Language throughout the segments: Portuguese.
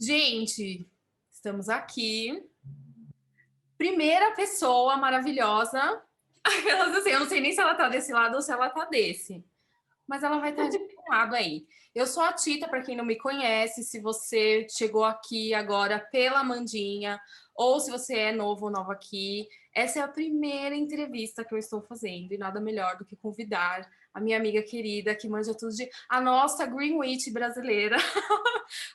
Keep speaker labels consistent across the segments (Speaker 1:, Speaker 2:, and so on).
Speaker 1: Gente, estamos aqui. Primeira pessoa maravilhosa. Aquelas assim, eu não sei nem se ela tá desse lado ou se ela tá desse. Mas ela vai estar de um lado aí. Eu sou a Tita, para quem não me conhece. Se você chegou aqui agora pela Mandinha, ou se você é novo ou nova aqui, essa é a primeira entrevista que eu estou fazendo. E nada melhor do que convidar a minha amiga querida, que manja tudo de... A nossa Green Witch brasileira.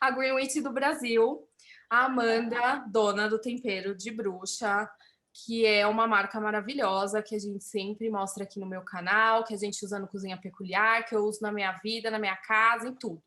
Speaker 1: A Green Witch do Brasil. A Amanda, dona do Tempero de Bruxa, que é uma marca maravilhosa que a gente sempre mostra aqui no meu canal, que a gente usa no Cozinha Peculiar, que eu uso na minha vida, na minha casa, em tudo.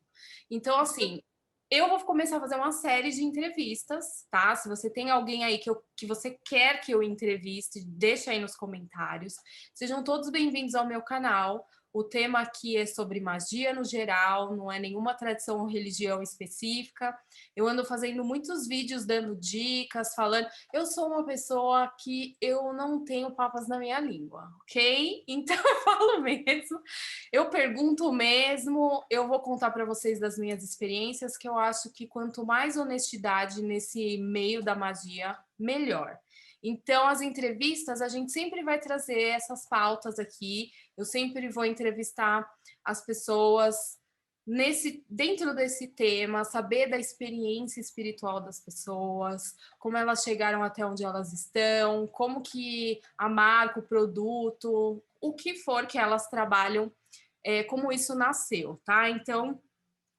Speaker 1: Então, assim, eu vou começar a fazer uma série de entrevistas, tá? Se você tem alguém aí que você quer que eu entreviste, deixa aí nos comentários. Sejam todos bem-vindos ao meu canal. O tema aqui é sobre magia no geral, não é nenhuma tradição ou religião específica. Eu ando fazendo muitos vídeos dando dicas, falando. Eu sou uma pessoa que eu não tenho papas na minha língua, ok? Então eu falo mesmo, eu pergunto mesmo, eu vou contar para vocês das minhas experiências, que eu acho que quanto mais honestidade nesse meio da magia, melhor. Então, as entrevistas, a gente sempre vai trazer essas pautas aqui, eu sempre vou entrevistar as pessoas dentro desse tema, saber da experiência espiritual das pessoas, como elas chegaram até onde elas estão, como que a marca, o produto, o que for que elas trabalham, como isso nasceu, tá? Então,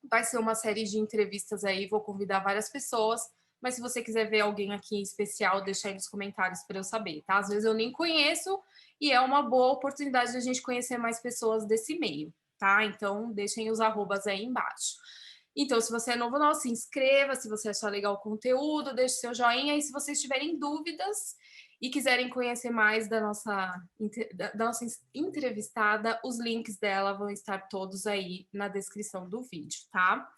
Speaker 1: vai ser uma série de entrevistas aí, vou convidar várias pessoas, mas se você quiser ver alguém aqui em especial, deixa aí nos comentários para eu saber, tá? Às vezes eu nem conheço e é uma boa oportunidade de a gente conhecer mais pessoas desse meio, tá? Então, deixem os arrobas aí embaixo. Então, se você é novo, não, se inscreva, se você achar legal o conteúdo, deixe seu joinha, e se vocês tiverem dúvidas e quiserem conhecer mais da nossa entrevistada, os links dela vão estar todos aí na descrição do vídeo, tá?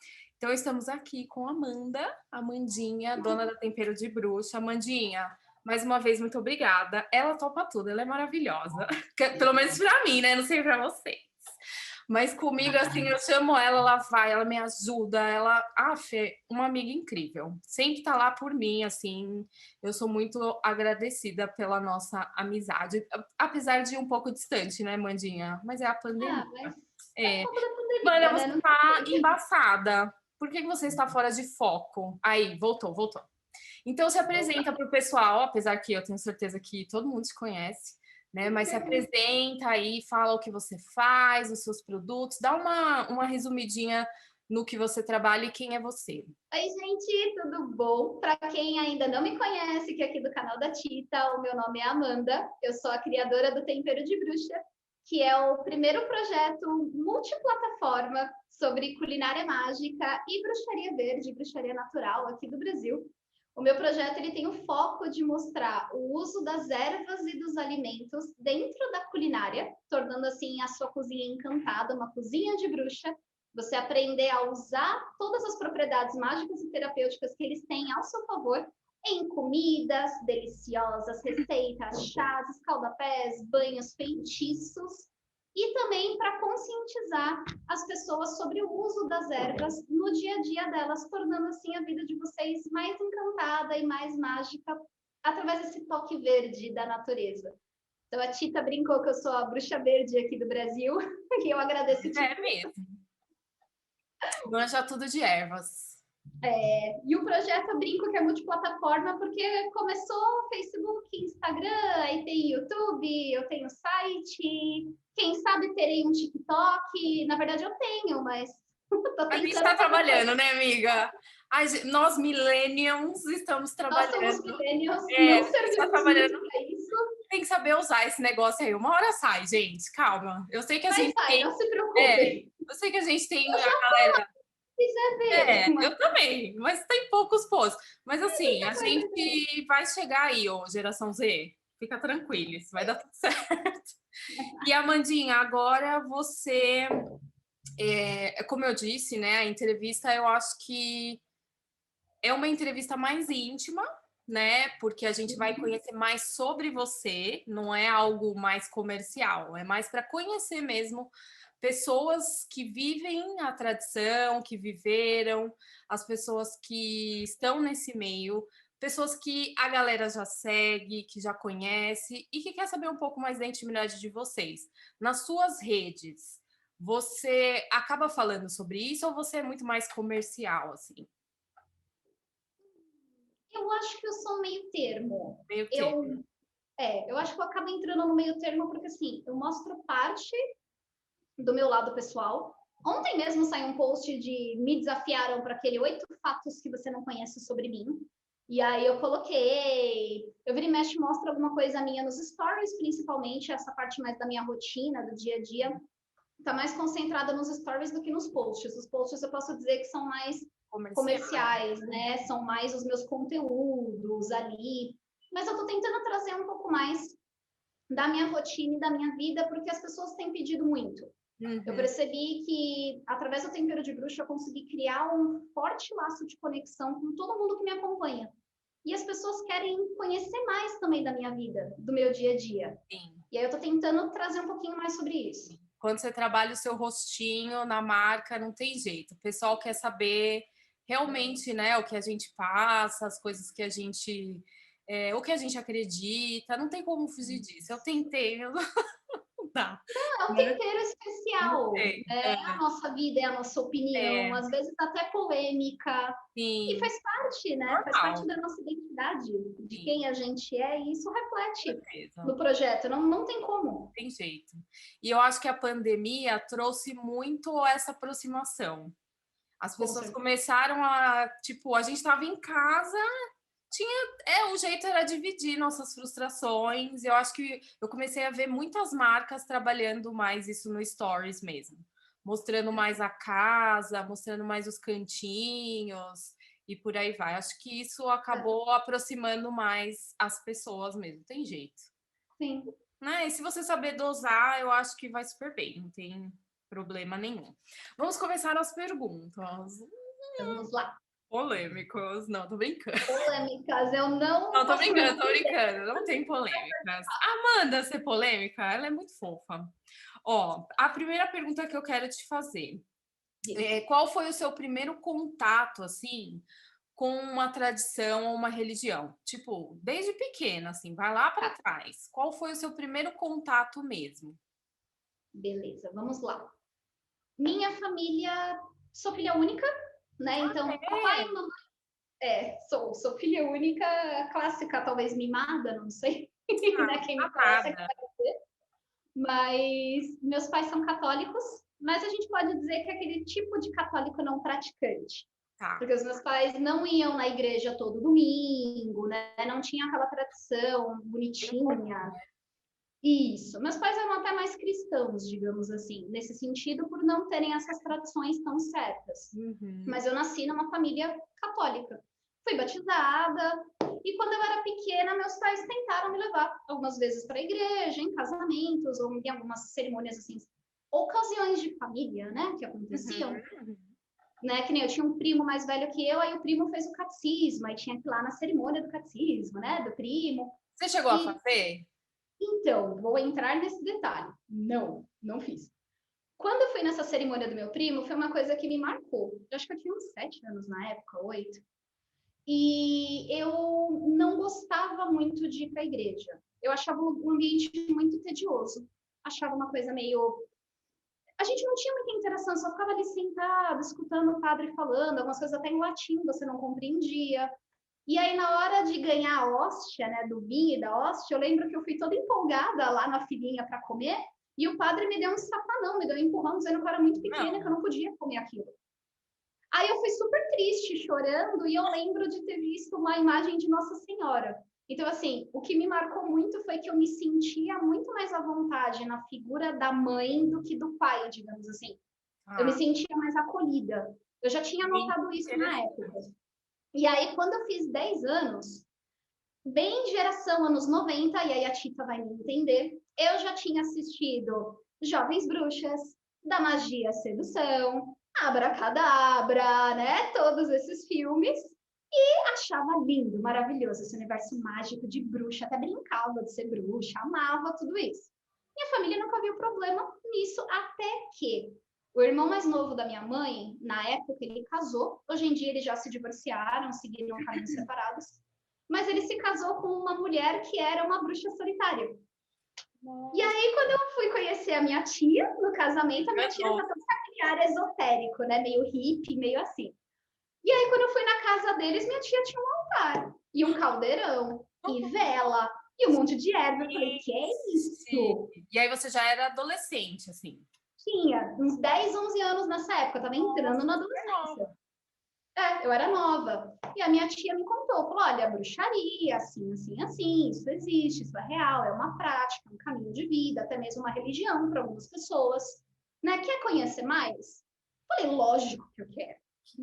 Speaker 1: Então, estamos aqui com a Amanda, Amandinha, dona da Tempero de Bruxa. Amandinha, mais uma vez, muito obrigada. Ela topa tudo, ela é maravilhosa. Pelo menos para mim, né? Não sei para vocês. Mas comigo, assim, eu chamo ela vai, ela me ajuda, ela... Ah, Fê, uma amiga incrível. Sempre tá lá por mim, assim. Eu sou muito agradecida pela nossa amizade. Apesar de um pouco distante, né, Mandinha? Mas é a pandemia.
Speaker 2: Mas é um
Speaker 1: É.
Speaker 2: pouco da
Speaker 1: Manda,
Speaker 2: pandemia, né?
Speaker 1: você
Speaker 2: Não tem
Speaker 1: tá
Speaker 2: jeito.
Speaker 1: embaçada. Por que você está fora de foco? Aí, voltou. Então, se apresenta para o pessoal, apesar que eu tenho certeza que todo mundo te conhece, né? Mas se apresenta aí, fala o que você faz, os seus produtos, dá uma resumidinha no que você trabalha e quem é você.
Speaker 2: Oi, gente, tudo bom? Para quem ainda não me conhece, que é aqui do canal da Tita, o meu nome é Amanda, eu sou a criadora do Tempero de Bruxa, que é o primeiro projeto multiplataforma sobre culinária mágica e bruxaria verde, bruxaria natural aqui do Brasil. O meu projeto ele tem o foco de mostrar o uso das ervas e dos alimentos dentro da culinária, tornando assim a sua cozinha encantada, uma cozinha de bruxa. Você aprender a usar todas as propriedades mágicas e terapêuticas que eles têm ao seu favor em comidas deliciosas, receitas, chás, escaldapés, banhos, feitiços, e também para conscientizar as pessoas sobre o uso das ervas no dia a dia delas, tornando assim a vida de vocês mais encantada e mais mágica através desse toque verde da natureza. Então a Tita brincou que eu sou a bruxa verde aqui do Brasil, e eu agradeço, Tita.
Speaker 1: É mesmo. Manja tudo de ervas.
Speaker 2: E o projeto eu brinco que é multiplataforma porque começou Facebook, Instagram, aí tem YouTube, eu tenho site, quem sabe terei um TikTok. Na verdade eu tenho, mas tô
Speaker 1: A gente
Speaker 2: tentando
Speaker 1: está
Speaker 2: fazer
Speaker 1: trabalhando, né, amiga? Nós, millennials, estamos
Speaker 2: Nós somos
Speaker 1: trabalhando.
Speaker 2: millennials,
Speaker 1: É, a
Speaker 2: não
Speaker 1: gente está
Speaker 2: servimos muito
Speaker 1: trabalhando.
Speaker 2: para isso,
Speaker 1: Tem que saber usar esse negócio aí. Uma hora sai, gente. Calma. Eu sei que a
Speaker 2: mas
Speaker 1: gente
Speaker 2: sai,
Speaker 1: tem.
Speaker 2: não se
Speaker 1: É,
Speaker 2: preocupem.
Speaker 1: eu sei que a gente tem
Speaker 2: Eu
Speaker 1: a
Speaker 2: já
Speaker 1: galera.
Speaker 2: quiser ver,
Speaker 1: É,
Speaker 2: mas
Speaker 1: eu também, mas tem poucos posts. Mas assim, a
Speaker 2: muita coisa ver.
Speaker 1: gente vai chegar aí, ô, geração Z. Fica tranquila, isso vai dar tudo certo. E Amandinha, agora você, como eu disse, né, a entrevista eu acho que é uma entrevista mais íntima, né? Porque a gente vai conhecer mais sobre você, não é algo mais comercial, é mais para conhecer mesmo, pessoas que vivem a tradição, que viveram, as pessoas que estão nesse meio, pessoas que a galera já segue, que já conhece e que quer saber um pouco mais da intimidade de vocês. Nas suas redes, você acaba falando sobre isso ou você é muito mais comercial, assim?
Speaker 2: Eu acho que eu sou meio termo.
Speaker 1: Meio termo.
Speaker 2: Eu acho que eu acabo entrando no meio termo porque, assim, eu mostro parte do meu lado pessoal. Ontem mesmo saiu um post de me desafiaram para aquele 8 fatos que você não conhece sobre mim. E aí eu coloquei, eu vira e mexe mostro alguma coisa minha nos stories, principalmente essa parte mais da minha rotina, do dia a dia, tá mais concentrada nos stories do que nos posts. Os posts eu posso dizer que são mais
Speaker 1: Comercial.
Speaker 2: comerciais, né? São mais os meus conteúdos ali. Mas eu tô tentando trazer um pouco mais da minha rotina e da minha vida, porque as pessoas têm pedido muito. Eu
Speaker 1: Uhum.
Speaker 2: percebi que, através do Tempero de Bruxa, eu consegui criar um forte laço de conexão com todo mundo que me acompanha. E as pessoas querem conhecer mais também da minha vida, do meu dia a dia.
Speaker 1: Sim.
Speaker 2: E aí eu tô tentando trazer um pouquinho mais sobre isso.
Speaker 1: Quando você trabalha o seu rostinho na marca, não tem jeito. O pessoal quer saber realmente, né, o que a gente passa, as coisas que a gente, o que a gente acredita. Não tem como fugir disso. Eu tentei, mas não dá,
Speaker 2: É um
Speaker 1: né?
Speaker 2: tempero
Speaker 1: Não
Speaker 2: especial,
Speaker 1: tem.
Speaker 2: né? É a nossa vida, é a nossa opinião,
Speaker 1: É,
Speaker 2: às vezes até polêmica. E
Speaker 1: sim,
Speaker 2: faz parte, né? Faz parte
Speaker 1: normal,
Speaker 2: da nossa identidade, de
Speaker 1: sim,
Speaker 2: quem a gente é, e isso
Speaker 1: com
Speaker 2: reflete
Speaker 1: certeza.
Speaker 2: no projeto. Não tem como.
Speaker 1: Tem jeito. E eu acho que a pandemia trouxe muito essa aproximação. As
Speaker 2: Com
Speaker 1: pessoas
Speaker 2: certeza.
Speaker 1: começaram a, tipo, a gente estava em casa, o jeito era dividir nossas frustrações. Eu acho que eu comecei a ver muitas marcas trabalhando mais isso no Stories mesmo, mostrando mais a casa, mostrando mais os cantinhos e por aí vai. Acho que isso acabou aproximando mais as pessoas mesmo, tem jeito.
Speaker 2: Sim,
Speaker 1: Né? E se você saber dosar, eu acho que vai super bem, não tem problema nenhum. Vamos começar as perguntas.
Speaker 2: vamos lá.
Speaker 1: Polêmicos. Não, tô brincando.
Speaker 2: Polêmicas, eu não
Speaker 1: Não, tô
Speaker 2: posso
Speaker 1: brincando,
Speaker 2: não
Speaker 1: tô
Speaker 2: ter.
Speaker 1: brincando. Não tem polêmicas. Amanda ser polêmica, ela é muito fofa. Ó, a primeira pergunta que eu quero te fazer é qual foi o seu primeiro contato, assim, com uma tradição ou uma religião? Tipo, desde pequena, assim, vai lá para
Speaker 2: Tá,
Speaker 1: trás. Qual foi o seu primeiro contato mesmo?
Speaker 2: beleza, vamos lá. Minha família, sou filha única, né? Então, papai e
Speaker 1: É,
Speaker 2: mamãe, sou filha única, clássica, talvez mimada, não sei, né? Quem me conhece é que
Speaker 1: amada.
Speaker 2: vai dizer. Mas meus pais são católicos, mas a gente pode dizer que é aquele tipo de católico não praticante.
Speaker 1: Tá.
Speaker 2: Porque os meus pais não iam na igreja todo domingo, né? Não tinha aquela tradição
Speaker 1: Bem comum.
Speaker 2: bonitinha. Isso. Meus pais eram até mais cristãos, digamos assim, nesse sentido, por não terem essas tradições tão certas.
Speaker 1: Uhum.
Speaker 2: Mas eu nasci numa família católica. Fui batizada, e quando eu era pequena, meus pais tentaram me levar algumas vezes para a igreja, em casamentos, ou em algumas cerimônias assim, ocasiões de família, né, que aconteciam.
Speaker 1: Uhum.
Speaker 2: Né, que nem eu tinha um primo mais velho que eu, aí o primo fez o catecismo, aí tinha que ir lá na cerimônia do catecismo, né, do primo.
Speaker 1: Você chegou a
Speaker 2: E
Speaker 1: fazer?
Speaker 2: então, vou entrar nesse detalhe. Não fiz. Quando eu fui nessa cerimônia do meu primo, foi uma coisa que me marcou. Eu acho que eu tinha uns 7 anos na época, 8. E eu não gostava muito de ir para a igreja. Eu achava o ambiente muito tedioso. Achava uma coisa meio. A gente não tinha muita interação, só ficava ali sentado, escutando o padre falando, algumas coisas até em latim você não compreendia. E aí, na hora de ganhar a hóstia, né, do vinho e da hóstia, eu lembro que eu fui toda empolgada lá na filinha para comer, e o padre me deu um safanão, me deu um empurrão, dizendo que eu era muito pequena, que eu
Speaker 1: Não.
Speaker 2: não podia comer aquilo. Aí eu fui super triste, chorando, e eu lembro de ter visto uma imagem de Nossa Senhora. Então, assim, o que me marcou muito foi que eu me sentia muito mais à vontade na figura da mãe do que do pai, digamos assim. Eu me
Speaker 1: Ah,
Speaker 2: sentia mais acolhida. Eu já tinha
Speaker 1: bem
Speaker 2: notado isso na época.
Speaker 1: interessante.
Speaker 2: E aí, quando eu fiz 10 anos, bem geração anos 90, e aí a Tita vai me entender, eu já tinha assistido Jovens Bruxas, Da Magia à Sedução, Abracadabra, né? Todos esses filmes. E achava lindo, maravilhoso esse universo mágico de bruxa, até brincava de ser bruxa, amava tudo isso. Minha família nunca viu problema nisso, até que o irmão mais novo da minha mãe, na época ele casou, hoje em dia eles já se divorciaram, seguiram caminhos separados, mas ele se casou com uma mulher que era uma bruxa solitária. E aí, quando eu fui conhecer a minha tia no casamento, a minha tia já estava naquele ar esotérico, né? Meio hippie, meio assim. E aí, quando eu fui na casa deles, minha tia tinha um altar, e um caldeirão, e vela, e um monte de erva. Eu falei, que é isso?
Speaker 1: E aí você já era adolescente, assim?
Speaker 2: Tinha uns 10, 11 anos nessa época, eu tava entrando na adolescência. Eu era nova. E a minha tia me contou, falou, olha, bruxaria, assim, assim, assim, isso existe, isso é real, é uma prática, um caminho de vida, até mesmo uma religião para algumas pessoas. Né? Quer conhecer mais? Falei, lógico que eu quero.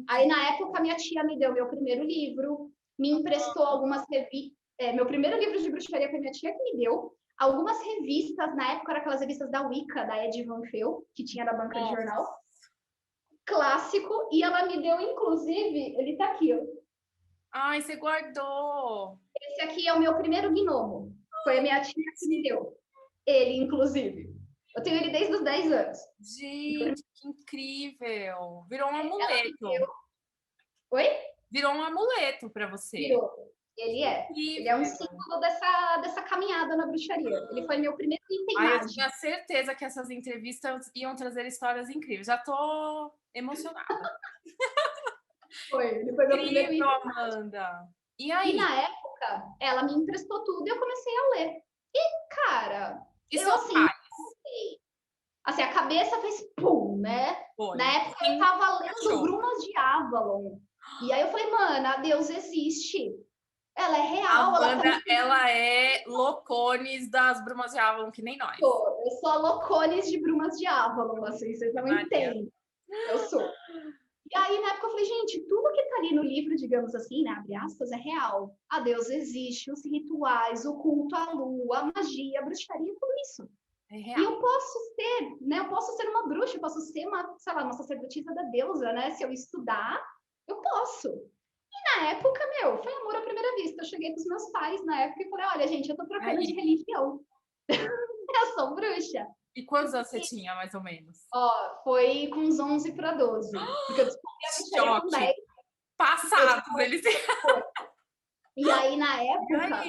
Speaker 2: Aí, na época, minha tia me deu meu primeiro livro, me emprestou algumas revistas. Meu primeiro livro de bruxaria foi minha tia que me deu. Algumas revistas, na época, eram aquelas revistas da Wicca, da Ed Van Fel, que tinha na banca de jornal. Clássico. E ela me deu, inclusive, ele tá aqui, ó.
Speaker 1: Ai, você guardou.
Speaker 2: Esse aqui é o meu primeiro gnomo. Foi a minha tia que me deu. Ele, inclusive. Eu tenho ele desde os 10 anos.
Speaker 1: Gente, que incrível. Virou um amuleto.
Speaker 2: Oi?
Speaker 1: Virou um amuleto para você.
Speaker 2: Virou. Ele é.
Speaker 1: Incrível.
Speaker 2: Ele é um símbolo dessa caminhada na bruxaria. Ele foi meu primeiro item mágico.
Speaker 1: Eu tinha certeza que essas entrevistas iam trazer histórias incríveis. Já tô emocionada.
Speaker 2: Ele foi meu primeiro item
Speaker 1: Amanda. E aí?
Speaker 2: E na época, ela me emprestou tudo e eu comecei a ler. E, cara, eu assim, assim, a cabeça fez pum, né?
Speaker 1: Foi.
Speaker 2: Na época eu tava lendo Brumas de Avalon. E aí eu falei, mano, a Deus existe. Ela é real.
Speaker 1: A Amanda, ela é loucones das Brumas de Avalon, que nem nós.
Speaker 2: Eu sou a loucones de Brumas de Avalon, assim, vocês não entendem. Eu sou. E aí, na época, eu falei, gente, tudo que tá ali no livro, digamos assim, né, abre aspas, é real. A Deus existe, os rituais, o culto à lua, a magia, a bruxaria, tudo isso.
Speaker 1: É real.
Speaker 2: E eu posso ser, né, eu posso ser uma bruxa, eu posso ser uma, sei lá, uma sacerdotisa da deusa, né, se eu estudar, eu posso. E na época, foi amor à primeira vista. Eu cheguei pros meus pais na época e falei, olha, gente, eu tô trocando de religião. Eu sou bruxa.
Speaker 1: E quantos anos você tinha, mais ou menos?
Speaker 2: Foi com uns 11 para 12. Porque eu descobri a bruxaria com 10.
Speaker 1: Passados, eles...
Speaker 2: E aí, na época,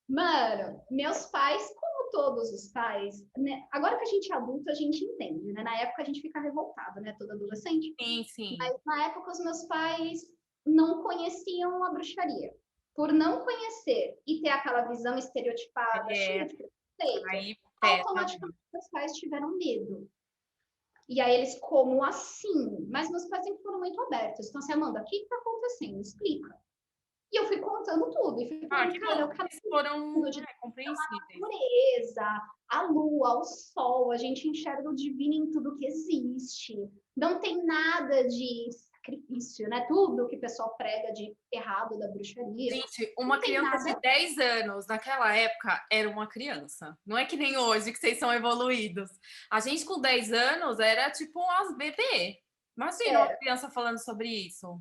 Speaker 2: mano, meus pais, como todos os pais, né? Agora que a gente é adulto, a gente entende, né? Na época a gente fica revoltado, né? Todo adolescente.
Speaker 1: Sim, sim.
Speaker 2: Mas na época os meus pais não conheciam a bruxaria. Por não conhecer e ter aquela visão estereotipada, cheia de preconceito, automaticamente meus pais tiveram medo. E aí eles, como assim? Mas meus pais sempre foram muito abertos. Então, assim, Amanda, o que está acontecendo? Explica. E eu fui contando tudo. E fui falando, cara, eu acabei
Speaker 1: foram compreensíveis.
Speaker 2: A natureza, a lua, o sol, a gente enxerga o divino em tudo que existe. Não tem nada de sacrifício, né? Tudo que o pessoal prega de errado da bruxaria.
Speaker 1: Gente, uma criança de 10 anos, naquela época, era uma criança. Não é que nem hoje, que vocês são evoluídos. A gente, com 10 anos, era tipo umas bebê. Imagina uma criança falando sobre isso.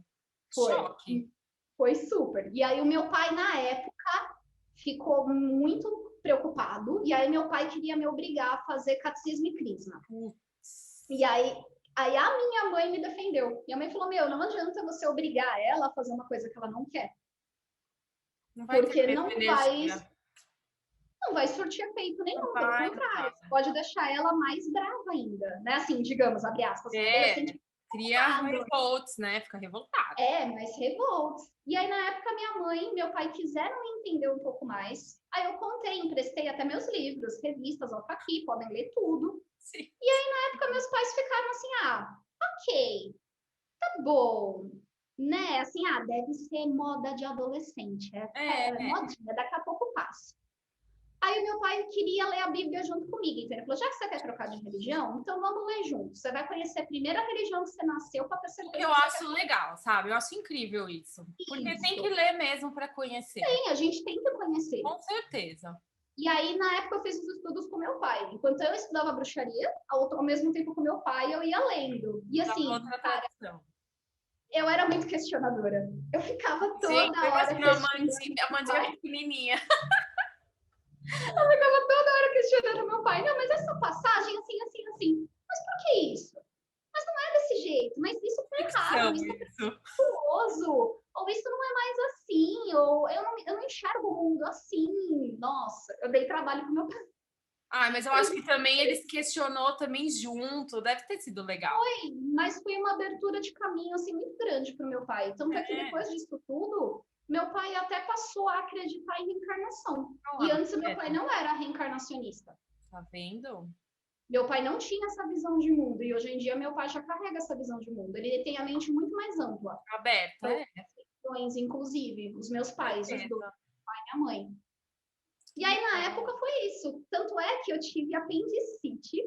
Speaker 1: Choque.
Speaker 2: Foi super. E aí o meu pai, na época, ficou muito preocupado. E aí meu pai queria me obrigar a fazer catecismo e crisma. E aí a minha mãe me defendeu. Minha mãe falou, não adianta você obrigar ela a fazer uma coisa que ela não quer. Porque não vai surtir efeito nenhum, pelo contrário. Pode deixar ela mais brava ainda, né? Assim, digamos, abre aspas.
Speaker 1: Cria revolts, né? Fica revoltado.
Speaker 2: Mais revolts. E aí, na época, minha mãe e meu pai quiseram entender um pouco mais. Aí eu contei, emprestei até meus livros, revistas, ó, tá aqui, podem ler tudo.
Speaker 1: Sim.
Speaker 2: E aí, na época, meus pais ficaram assim, ok, tá bom. Né? Assim, deve ser moda de adolescente. Modinha, daqui a pouco passa. Aí o meu pai queria ler a Bíblia junto comigo, então ele falou, já que você quer trocar de religião, então vamos ler juntos. Você vai conhecer a primeira religião que você nasceu para ter certeza.
Speaker 1: Eu acho legal, sabe? Eu acho incrível isso. Porque tem que ler mesmo para conhecer.
Speaker 2: Sim, a gente tem que conhecer.
Speaker 1: Com certeza.
Speaker 2: E aí, na época, eu fiz os estudos com meu pai. Enquanto eu estudava bruxaria, ao mesmo tempo com meu pai, eu ia lendo. E assim, cara, eu era muito questionadora. Eu ficava toda hora questionando.
Speaker 1: A Amandinha pequenininha.
Speaker 2: Eu ficava toda hora questionando meu pai. Não, mas essa passagem, assim, assim, assim. Mas por que isso? Mas não é desse jeito. Mas isso tá errado.
Speaker 1: Ficção,
Speaker 2: Isso é
Speaker 1: isso.
Speaker 2: perigoso. Ou isso não é mais assim. Ou eu não enxergo o mundo assim. Nossa, eu dei trabalho pro meu pai.
Speaker 1: Ah, mas eu acho que também eles questionou também junto, deve ter sido legal.
Speaker 2: Mas foi uma abertura de caminho assim muito grande para o meu pai. Tanto é que
Speaker 1: É,
Speaker 2: depois disso tudo, meu pai até passou a acreditar em reencarnação.
Speaker 1: olha
Speaker 2: E
Speaker 1: lá,
Speaker 2: antes
Speaker 1: tá
Speaker 2: meu pai
Speaker 1: vendo?
Speaker 2: não era reencarnacionista.
Speaker 1: Tá vendo?
Speaker 2: Meu pai não tinha essa visão de mundo e hoje em dia meu pai já carrega essa visão de mundo. Ele tem a mente muito mais ampla
Speaker 1: Aberta,
Speaker 2: para
Speaker 1: é,
Speaker 2: outras questões, inclusive os meus pais, os dois,
Speaker 1: certeza.
Speaker 2: pai e minha mãe. E aí na época foi isso. Tanto é que eu tive apendicite.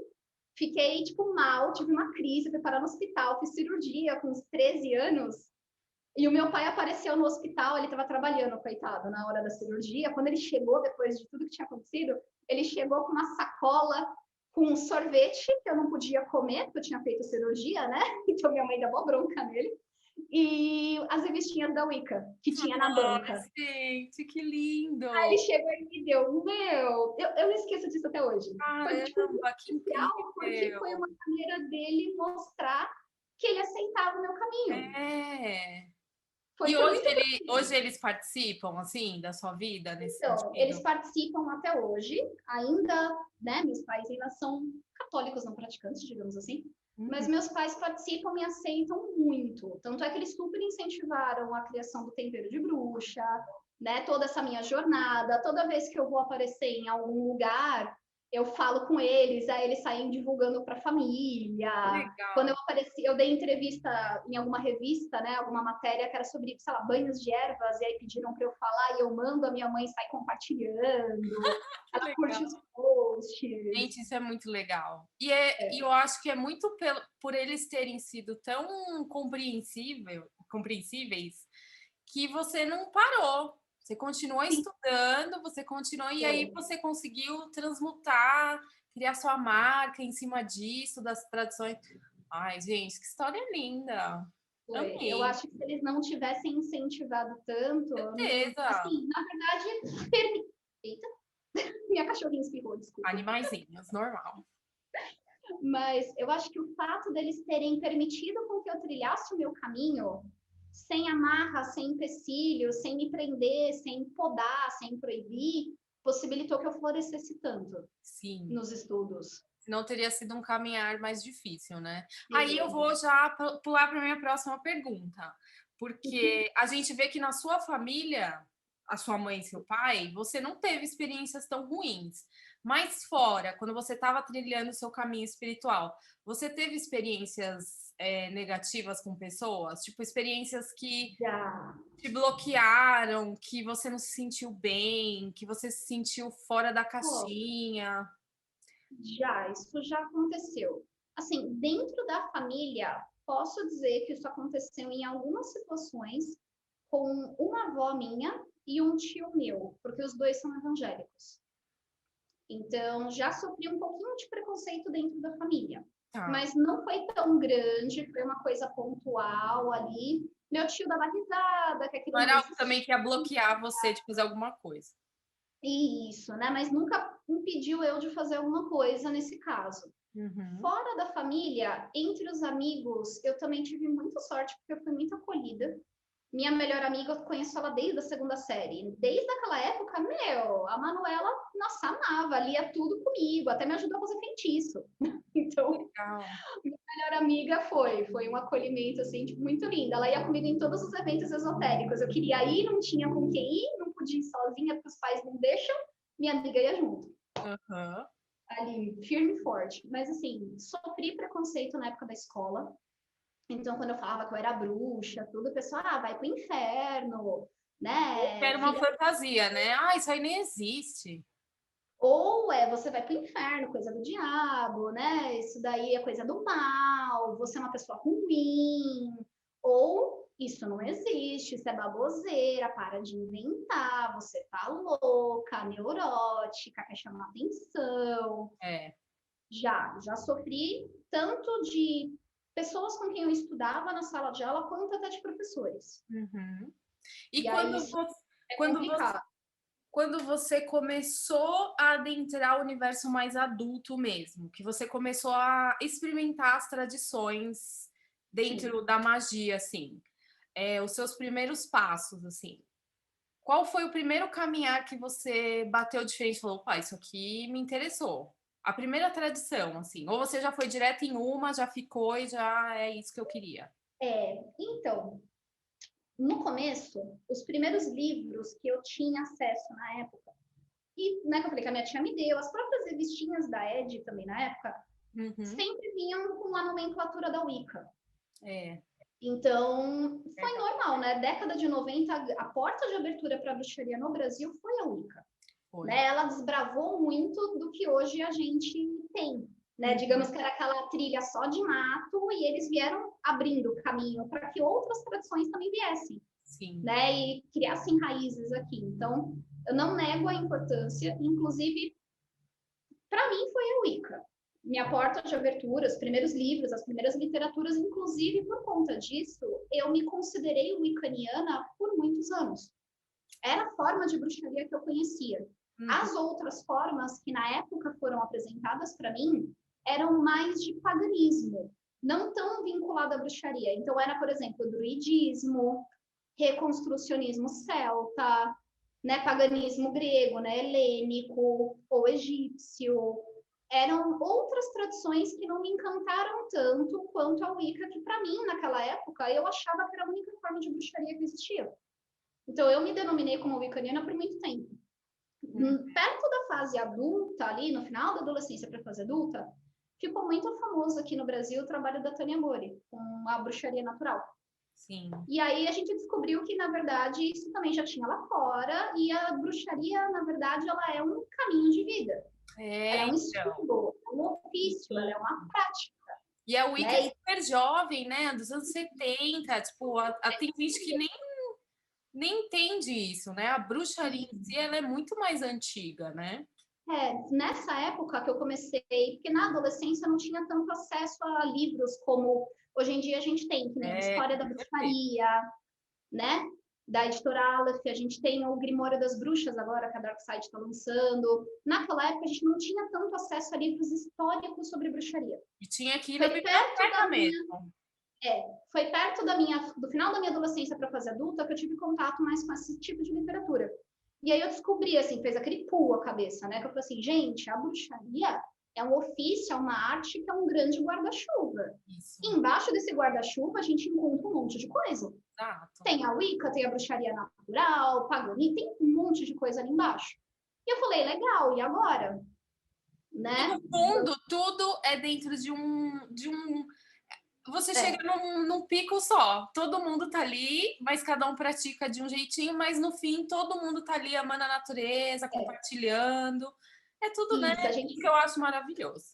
Speaker 2: Fiquei, tipo, mal, tive uma crise, fui parar no hospital, fiz cirurgia com uns 13 anos. E o meu pai apareceu no hospital, ele estava trabalhando, coitado, na hora da cirurgia. Quando ele chegou, depois de tudo que tinha acontecido, ele chegou com uma sacola com um sorvete que eu não podia comer, porque eu tinha feito cirurgia, né? Então minha mãe deu bronca nele. E as revistinhas da Wicca, que tinha na
Speaker 1: Ai,
Speaker 2: banca.
Speaker 1: gente, que lindo!
Speaker 2: Aí ele chegou e me deu, eu não esqueço disso até hoje. Foi, tipo,
Speaker 1: Caramba, que
Speaker 2: especial, porque foi
Speaker 1: incrível!
Speaker 2: uma maneira dele mostrar que ele aceitava o meu caminho.
Speaker 1: É.
Speaker 2: Foi,
Speaker 1: E
Speaker 2: foi muito
Speaker 1: hoje eles participam, assim, da sua vida, nesse
Speaker 2: então, eles
Speaker 1: sentido?
Speaker 2: participam até hoje, ainda, né, meus pais ainda são católicos não praticantes, digamos assim, mas
Speaker 1: Uhum.
Speaker 2: meus pais participam e aceitam muito. Tanto é que eles super incentivaram a criação do tempero de bruxa, né, toda essa minha jornada. Toda vez que eu vou aparecer em algum lugar, eu falo com eles, aí eles saem divulgando para a família. Quando eu
Speaker 1: Legal.
Speaker 2: apareci, eu dei entrevista em alguma revista, né, alguma matéria que era sobre, sei lá, banhos de ervas, e aí pediram para eu falar, e eu mando, a minha mãe sai compartilhando,
Speaker 1: Que
Speaker 2: ela curte
Speaker 1: legal.
Speaker 2: os posts.
Speaker 1: Gente, isso é muito legal. E eu acho que é muito por eles terem sido tão compreensíveis que você não parou. Você continuou estudando, você continuou, e aí
Speaker 2: Foi,
Speaker 1: você conseguiu transmutar, criar sua marca em cima disso, das tradições. Ai, gente, que história linda!
Speaker 2: foi. Eu
Speaker 1: Amei.
Speaker 2: acho que se eles não tivessem incentivado tanto,
Speaker 1: Certeza.
Speaker 2: assim, na verdade, eita, minha cachorrinha espirrou, desculpa.
Speaker 1: Animaizinhos, normal.
Speaker 2: Mas eu acho que o fato deles terem permitido com que eu trilhasse o meu caminho, sem amarra, sem empecilho, sem me prender, sem podar, sem proibir, possibilitou que eu florescesse tanto
Speaker 1: Sim.
Speaker 2: nos estudos.
Speaker 1: Senão teria sido um caminhar mais difícil, né? Aí eu
Speaker 2: Sim.
Speaker 1: vou já pular para a minha próxima pergunta, porque a gente vê que na sua família, a sua mãe e seu pai, você não teve experiências tão ruins. Mas fora, quando você estava trilhando o seu caminho espiritual, você teve experiências negativas com pessoas? Tipo, experiências que
Speaker 2: Já,
Speaker 1: te bloquearam, que você não se sentiu bem, que você se sentiu fora da
Speaker 2: oh,
Speaker 1: caixinha?
Speaker 2: já, isso já aconteceu. Assim, dentro da família, posso dizer que isso aconteceu em algumas situações com uma avó minha e um tio meu, porque os dois são evangélicos. Então, já sofri um pouquinho de preconceito dentro da família,
Speaker 1: Tá.
Speaker 2: mas não foi tão grande, foi uma coisa pontual ali. Meu tio dava risada, que aquilo
Speaker 1: Não
Speaker 2: não
Speaker 1: era algo
Speaker 2: existia.
Speaker 1: também que ia bloquear você de fazer alguma coisa.
Speaker 2: Isso, né? Mas nunca impediu eu de fazer alguma coisa nesse caso.
Speaker 1: Uhum.
Speaker 2: Fora da família, entre os amigos, eu também tive muita sorte, porque eu fui muito acolhida. Minha melhor amiga, eu conheço ela desde a segunda série. Desde aquela época, meu, a Manuela, nossa, amava, lia tudo comigo, até me ajudou a fazer feitiço. Então,
Speaker 1: Legal.
Speaker 2: minha melhor amiga foi um acolhimento, assim, tipo, muito lindo. Ela ia comigo em todos os eventos esotéricos. Eu queria ir, não tinha com quem ir, não podia ir sozinha, porque os pais não deixam. Minha amiga ia junto,
Speaker 1: Aham.
Speaker 2: ali, firme e forte. Mas, assim, sofri preconceito na época da escola. Então, quando eu falava que eu era bruxa, tudo, o pessoal, vai pro inferno, né?
Speaker 1: Era uma fantasia, né? Ah, isso aí nem existe.
Speaker 2: Ou você vai pro inferno, coisa do diabo, né? Isso daí é coisa do mal, você é uma pessoa ruim. Ou isso não existe, isso é baboseira, para de inventar, você tá louca, neurótica, quer chamar atenção.
Speaker 1: É.
Speaker 2: Já sofri tanto de pessoas com quem eu estudava na sala de aula, quanto até de professores.
Speaker 1: Uhum. E
Speaker 2: E aí isso é
Speaker 1: quando você,
Speaker 2: complicado.
Speaker 1: quando você começou a adentrar o universo mais adulto mesmo, que você começou a experimentar as tradições dentro da magia, assim, os seus primeiros passos, assim. Qual foi o primeiro caminhar que você bateu de frente e falou, opa, isso aqui me interessou? A primeira tradição, assim, ou você já foi direto em uma, já ficou e já é isso que eu queria?
Speaker 2: Então, no começo, os primeiros livros que eu tinha acesso na época, e né, que eu falei que a minha tia me deu, as próprias revistinhas da Ed também na época,
Speaker 1: Uhum.
Speaker 2: sempre vinham com a nomenclatura da Wicca.
Speaker 1: É,
Speaker 2: Então, foi
Speaker 1: verdade.
Speaker 2: normal, né? Década de 90, a porta de abertura para a bruxaria no Brasil foi a Wicca.
Speaker 1: Foi.
Speaker 2: Né? Ela desbravou muito do que hoje a gente tem. Né?
Speaker 1: Uhum.
Speaker 2: Digamos que era aquela trilha só de mato e eles vieram abrindo caminho para que outras tradições também viessem.
Speaker 1: Sim.
Speaker 2: Né? E criassem raízes aqui. Então, eu não nego a importância, inclusive, para mim foi a Wicca. Minha porta de abertura, os primeiros livros, as primeiras literaturas, inclusive por conta disso, eu me considerei wiccaniana por muitos anos. Era a forma de bruxaria que eu conhecia.
Speaker 1: Uhum.
Speaker 2: As outras formas que na época foram apresentadas para mim eram mais de paganismo, não tão vinculado à bruxaria. Então era, por exemplo, druidismo, reconstrucionismo celta, né, paganismo grego, né, helênico ou egípcio. Eram outras tradições que não me encantaram tanto quanto a Wicca, que para mim, naquela época, eu achava que era a única forma de bruxaria que existia. Então, eu me denominei como wiccaniana por muito tempo.
Speaker 1: Uhum.
Speaker 2: Perto da fase adulta, ali no final da adolescência para a fase adulta, ficou muito famoso aqui no Brasil o trabalho da Tânia Mori, com a bruxaria natural.
Speaker 1: Sim.
Speaker 2: E aí a gente descobriu que, na verdade, isso também já tinha lá fora, e a bruxaria, na verdade, ela é um caminho de vida. Ela é um
Speaker 1: Então.
Speaker 2: estudo, é um ofício, ela é uma prática.
Speaker 1: E a Wicca é
Speaker 2: Né?
Speaker 1: super jovem, né? Dos anos 70. Tipo, tem gente que nem entende isso, né? A bruxaria em si, ela é muito mais antiga, né?
Speaker 2: Nessa época que eu comecei, porque na adolescência eu não tinha tanto acesso a livros como hoje em dia a gente tem, que nem História da
Speaker 1: Com certeza.
Speaker 2: Bruxaria, né? Da editora Aleph, a gente tem o Grimório das Bruxas agora, que a Darkside está lançando. Naquela época a gente não tinha tanto acesso a livros históricos sobre bruxaria.
Speaker 1: E tinha que ir na
Speaker 2: Foi perto
Speaker 1: biblioteca
Speaker 2: da minha,
Speaker 1: mesmo.
Speaker 2: foi perto do final da minha adolescência para fase adulta que eu tive contato mais com esse tipo de literatura. E aí eu descobri, assim, fez aquele pulo a cabeça, né? Que eu falei assim, gente, a bruxaria é um ofício, é uma arte que é um grande guarda-chuva.
Speaker 1: Isso,
Speaker 2: Embaixo desse guarda-chuva a gente encontra um monte de coisa.
Speaker 1: exato.
Speaker 2: Tem a Wicca, tem a bruxaria natural, paganismo, tem um monte de coisa ali embaixo. E eu falei, legal, e agora?
Speaker 1: E
Speaker 2: Né?
Speaker 1: no fundo, tudo é dentro você chega num pico só. Todo mundo tá ali, mas cada um pratica de um jeitinho, mas no fim todo mundo tá ali amando a natureza, compartilhando. É tudo, né?
Speaker 2: Isso, a
Speaker 1: Isso
Speaker 2: gente
Speaker 1: que eu acho maravilhoso.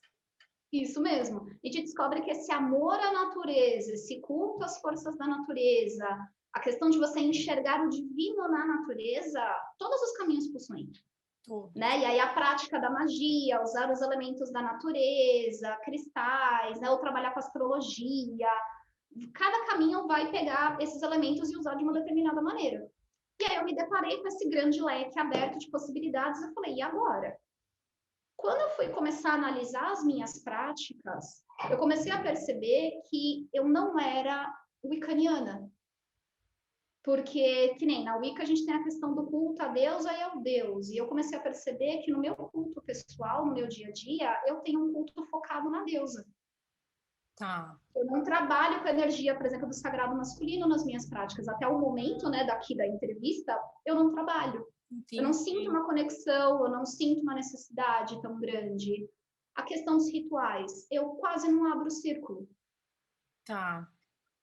Speaker 2: Isso mesmo. A gente descobre que esse amor à natureza, esse culto às forças da natureza, a questão de você enxergar o divino na natureza, todos os caminhos possuem.
Speaker 1: Tudo.
Speaker 2: Né? E aí a prática da magia, usar os elementos da natureza, cristais, né? Ou trabalhar com astrologia. Cada caminho vai pegar esses elementos e usar de uma determinada maneira. E aí eu me deparei com esse grande leque aberto de possibilidades. Eu falei, e agora? Quando eu fui começar a analisar as minhas práticas, eu comecei a perceber que eu não era wiccaniana. Porque, que nem na Wicca, a gente tem a questão do culto a Deus e ao Deus. E eu comecei a perceber que no meu culto pessoal, no meu dia a dia, eu tenho um culto focado na deusa.
Speaker 1: Tá.
Speaker 2: Eu não trabalho com a energia, por exemplo, do sagrado masculino nas minhas práticas. Até o momento, né, daqui da entrevista, eu não trabalho. Eu não sinto
Speaker 1: Entendi.
Speaker 2: uma conexão, eu não sinto uma necessidade tão grande. A questão dos rituais, eu quase não abro o círculo,
Speaker 1: Tá.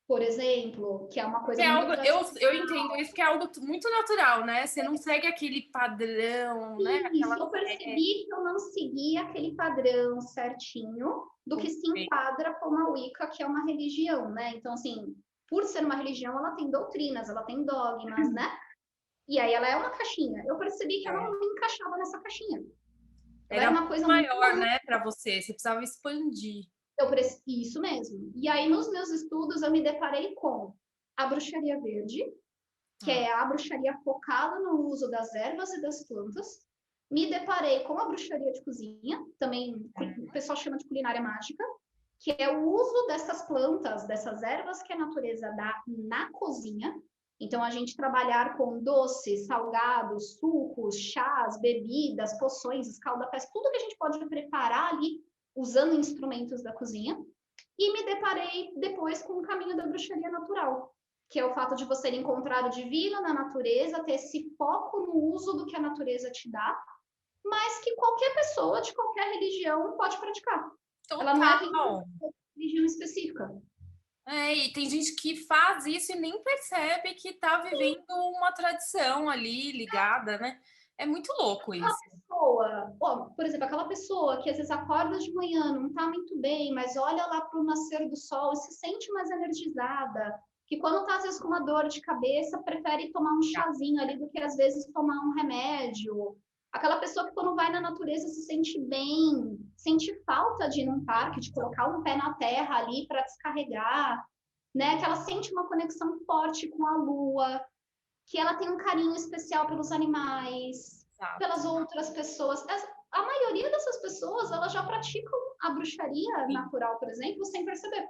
Speaker 2: por exemplo, que é uma
Speaker 1: Que
Speaker 2: coisa
Speaker 1: é
Speaker 2: muito
Speaker 1: algo,
Speaker 2: tradicional.
Speaker 1: eu entendo isso, que é algo muito natural, né? Você não segue aquele padrão, né?
Speaker 2: Isso,
Speaker 1: Aquela
Speaker 2: eu percebi que eu não seguia aquele padrão certinho do que se enquadra como a Wicca, que é uma religião, né? Então, assim, por ser uma religião, ela tem doutrinas, ela tem dogmas, né? E aí ela é uma caixinha. Eu percebi que eu não me encaixava nessa caixinha. Ela era
Speaker 1: Era
Speaker 2: uma
Speaker 1: muito
Speaker 2: coisa muito
Speaker 1: maior, né, para você. Você precisava expandir.
Speaker 2: Isso mesmo. E aí, nos meus estudos, eu me deparei com a bruxaria verde, que é a bruxaria focada no uso das ervas e das plantas. Me deparei com a bruxaria de cozinha, também o pessoal chama de culinária mágica, que é o uso dessas plantas, dessas ervas que a natureza dá na cozinha. Então, a gente trabalhar com doces, salgados, sucos, chás, bebidas, poções, escaldapés, tudo que a gente pode preparar ali usando instrumentos da cozinha. E me deparei depois com o caminho da bruxaria natural, que é o fato de você encontrar o divino na natureza, ter esse foco no uso do que a natureza te dá, mas que qualquer pessoa de qualquer religião pode praticar.
Speaker 1: Total.
Speaker 2: Ela não é vinculada a uma religião específica.
Speaker 1: E tem gente que faz isso e nem percebe que está vivendo uma tradição ali ligada, né? É muito louco isso.
Speaker 2: Pessoa, por exemplo, aquela pessoa que às vezes acorda de manhã, não está muito bem, mas olha lá para o nascer do sol e se sente mais energizada, que quando está às vezes com uma dor de cabeça, prefere tomar um chazinho ali do que às vezes tomar um remédio. Aquela pessoa que quando vai na natureza se sente bem, sente falta de ir num parque, de colocar um pé na terra ali para descarregar, né? Que ela sente uma conexão forte com a lua, que ela tem um carinho especial pelos animais, pelas outras pessoas. A maioria dessas pessoas, elas já praticam a bruxaria natural, por exemplo, sem perceber.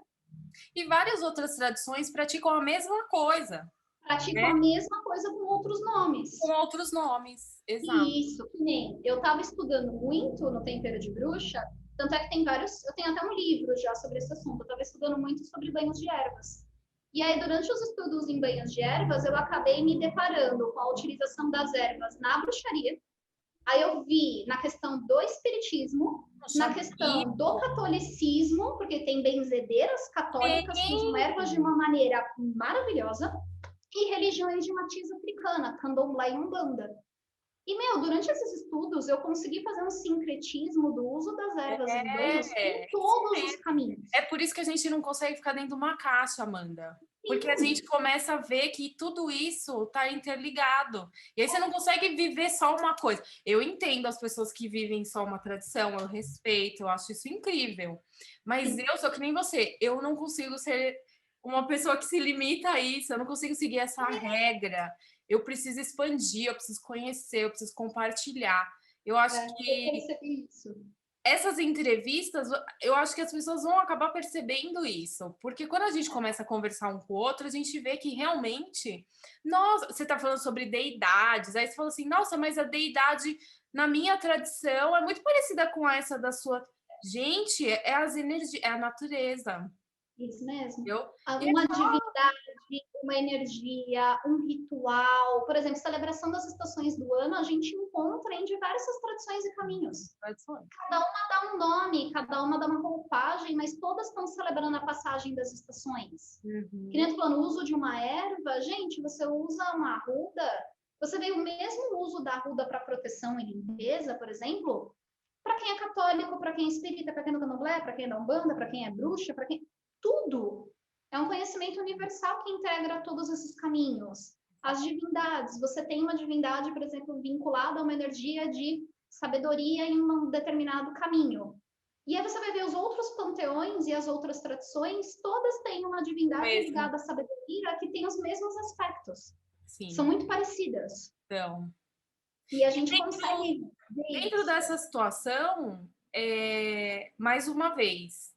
Speaker 1: E várias outras tradições praticam a mesma coisa.
Speaker 2: Praticam a mesma coisa com outros nomes.
Speaker 1: Com outros nomes, exato.
Speaker 2: Isso, que nem eu estava estudando muito no Tempero de Bruxa, tanto é que tem vários, eu tenho até um livro já sobre esse assunto, eu estava estudando muito sobre banhos de ervas. E aí, durante os estudos em banhos de ervas, eu acabei me deparando com a utilização das ervas na bruxaria. Aí eu vi na questão do espiritismo, na questão do catolicismo, porque tem benzedeiras católicas que usam ervas de uma maneira maravilhosa, e religiões de matriz africana, candomblé e umbanda. E, durante esses estudos, eu consegui fazer um sincretismo do uso das ervas em banhos em todos os caminhos.
Speaker 1: É por isso que a gente não consegue ficar dentro de uma caixa, Amanda. Porque a gente começa a ver que tudo isso está interligado. E aí você não consegue viver só uma coisa. Eu entendo as pessoas que vivem só uma tradição, eu respeito, eu acho isso incrível. Mas eu sou que nem você, eu não consigo ser uma pessoa que se limita a isso, eu não consigo seguir essa regra. Eu preciso expandir, eu preciso conhecer, eu preciso compartilhar. Eu acho que essas entrevistas, eu acho que as pessoas vão acabar percebendo isso, porque quando a gente começa a conversar um com o outro, a gente vê que realmente, nossa, você está falando sobre deidades, aí você fala assim, nossa, mas a deidade na minha tradição é muito parecida com essa da sua. Gente, é as energias, é a natureza.
Speaker 2: Isso mesmo.
Speaker 1: Entendeu?
Speaker 2: Uma divindade, uma energia, um ritual. Por exemplo, celebração das estações do ano, a gente encontra em diversas tradições e caminhos. Cada uma dá um nome, cada uma dá uma roupagem, mas todas estão celebrando a passagem das estações. Que nem falando, o uso de uma erva, gente, você usa uma arruda, você vê o mesmo uso da arruda para proteção e limpeza, por exemplo, para quem é católico, para quem é espírita, para quem é do candomblé, para quem é da umbanda, para quem é bruxa, para quem... Tudo é um conhecimento universal que integra todos esses caminhos. As divindades, você tem uma divindade, por exemplo, vinculada a uma energia de sabedoria em um determinado caminho. E aí você vai ver os outros panteões e as outras tradições, todas têm uma divindade ligada à sabedoria que tem os mesmos aspectos. Sim. São muito parecidas.
Speaker 1: Então,
Speaker 2: e a gente consegue ver
Speaker 1: dentro dessa situação, mais uma vez,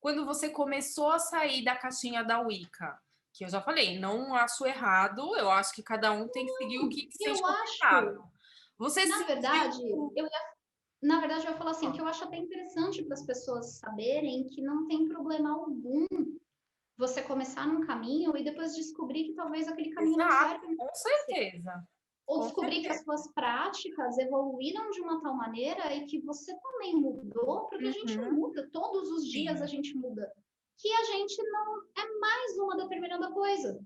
Speaker 1: quando você começou a sair da caixinha da Wicca, que eu já falei, não acho errado, eu acho que cada um tem que seguir o que se sente confortável. Você
Speaker 2: na verdade, eu ia falar assim, que eu acho até interessante para as pessoas saberem que não tem problema algum você começar num caminho e depois descobrir que talvez aquele caminho não serve.
Speaker 1: Com certeza.
Speaker 2: Ou descobrir que as suas práticas evoluíram de uma tal maneira e que você também mudou, porque a gente muda, todos os dias a gente muda. Que a gente não é mais uma determinada coisa.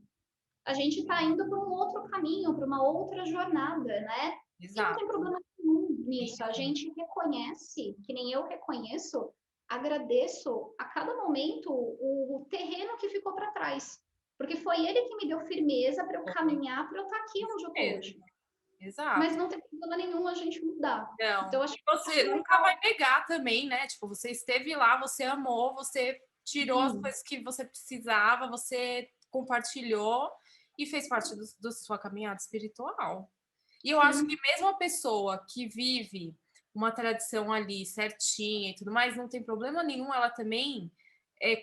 Speaker 2: A gente está indo para um outro caminho, para uma outra jornada, né? Exato. E não tem problema nenhum nisso. A gente reconhece, que nem eu reconheço, agradeço a cada momento o terreno que ficou para trás. Porque foi ele que me deu firmeza para eu caminhar, para eu estar aqui onde eu estou hoje.
Speaker 1: Exato.
Speaker 2: Mas não tem problema nenhum a gente mudar.
Speaker 1: Não. Então, acho que você nunca vai negar também, né? Tipo, você esteve lá, você amou, você tirou as coisas que você precisava, você compartilhou e fez parte da sua caminhada espiritual. E eu acho que mesmo a pessoa que vive uma tradição ali certinha e tudo mais, não tem problema nenhum ela também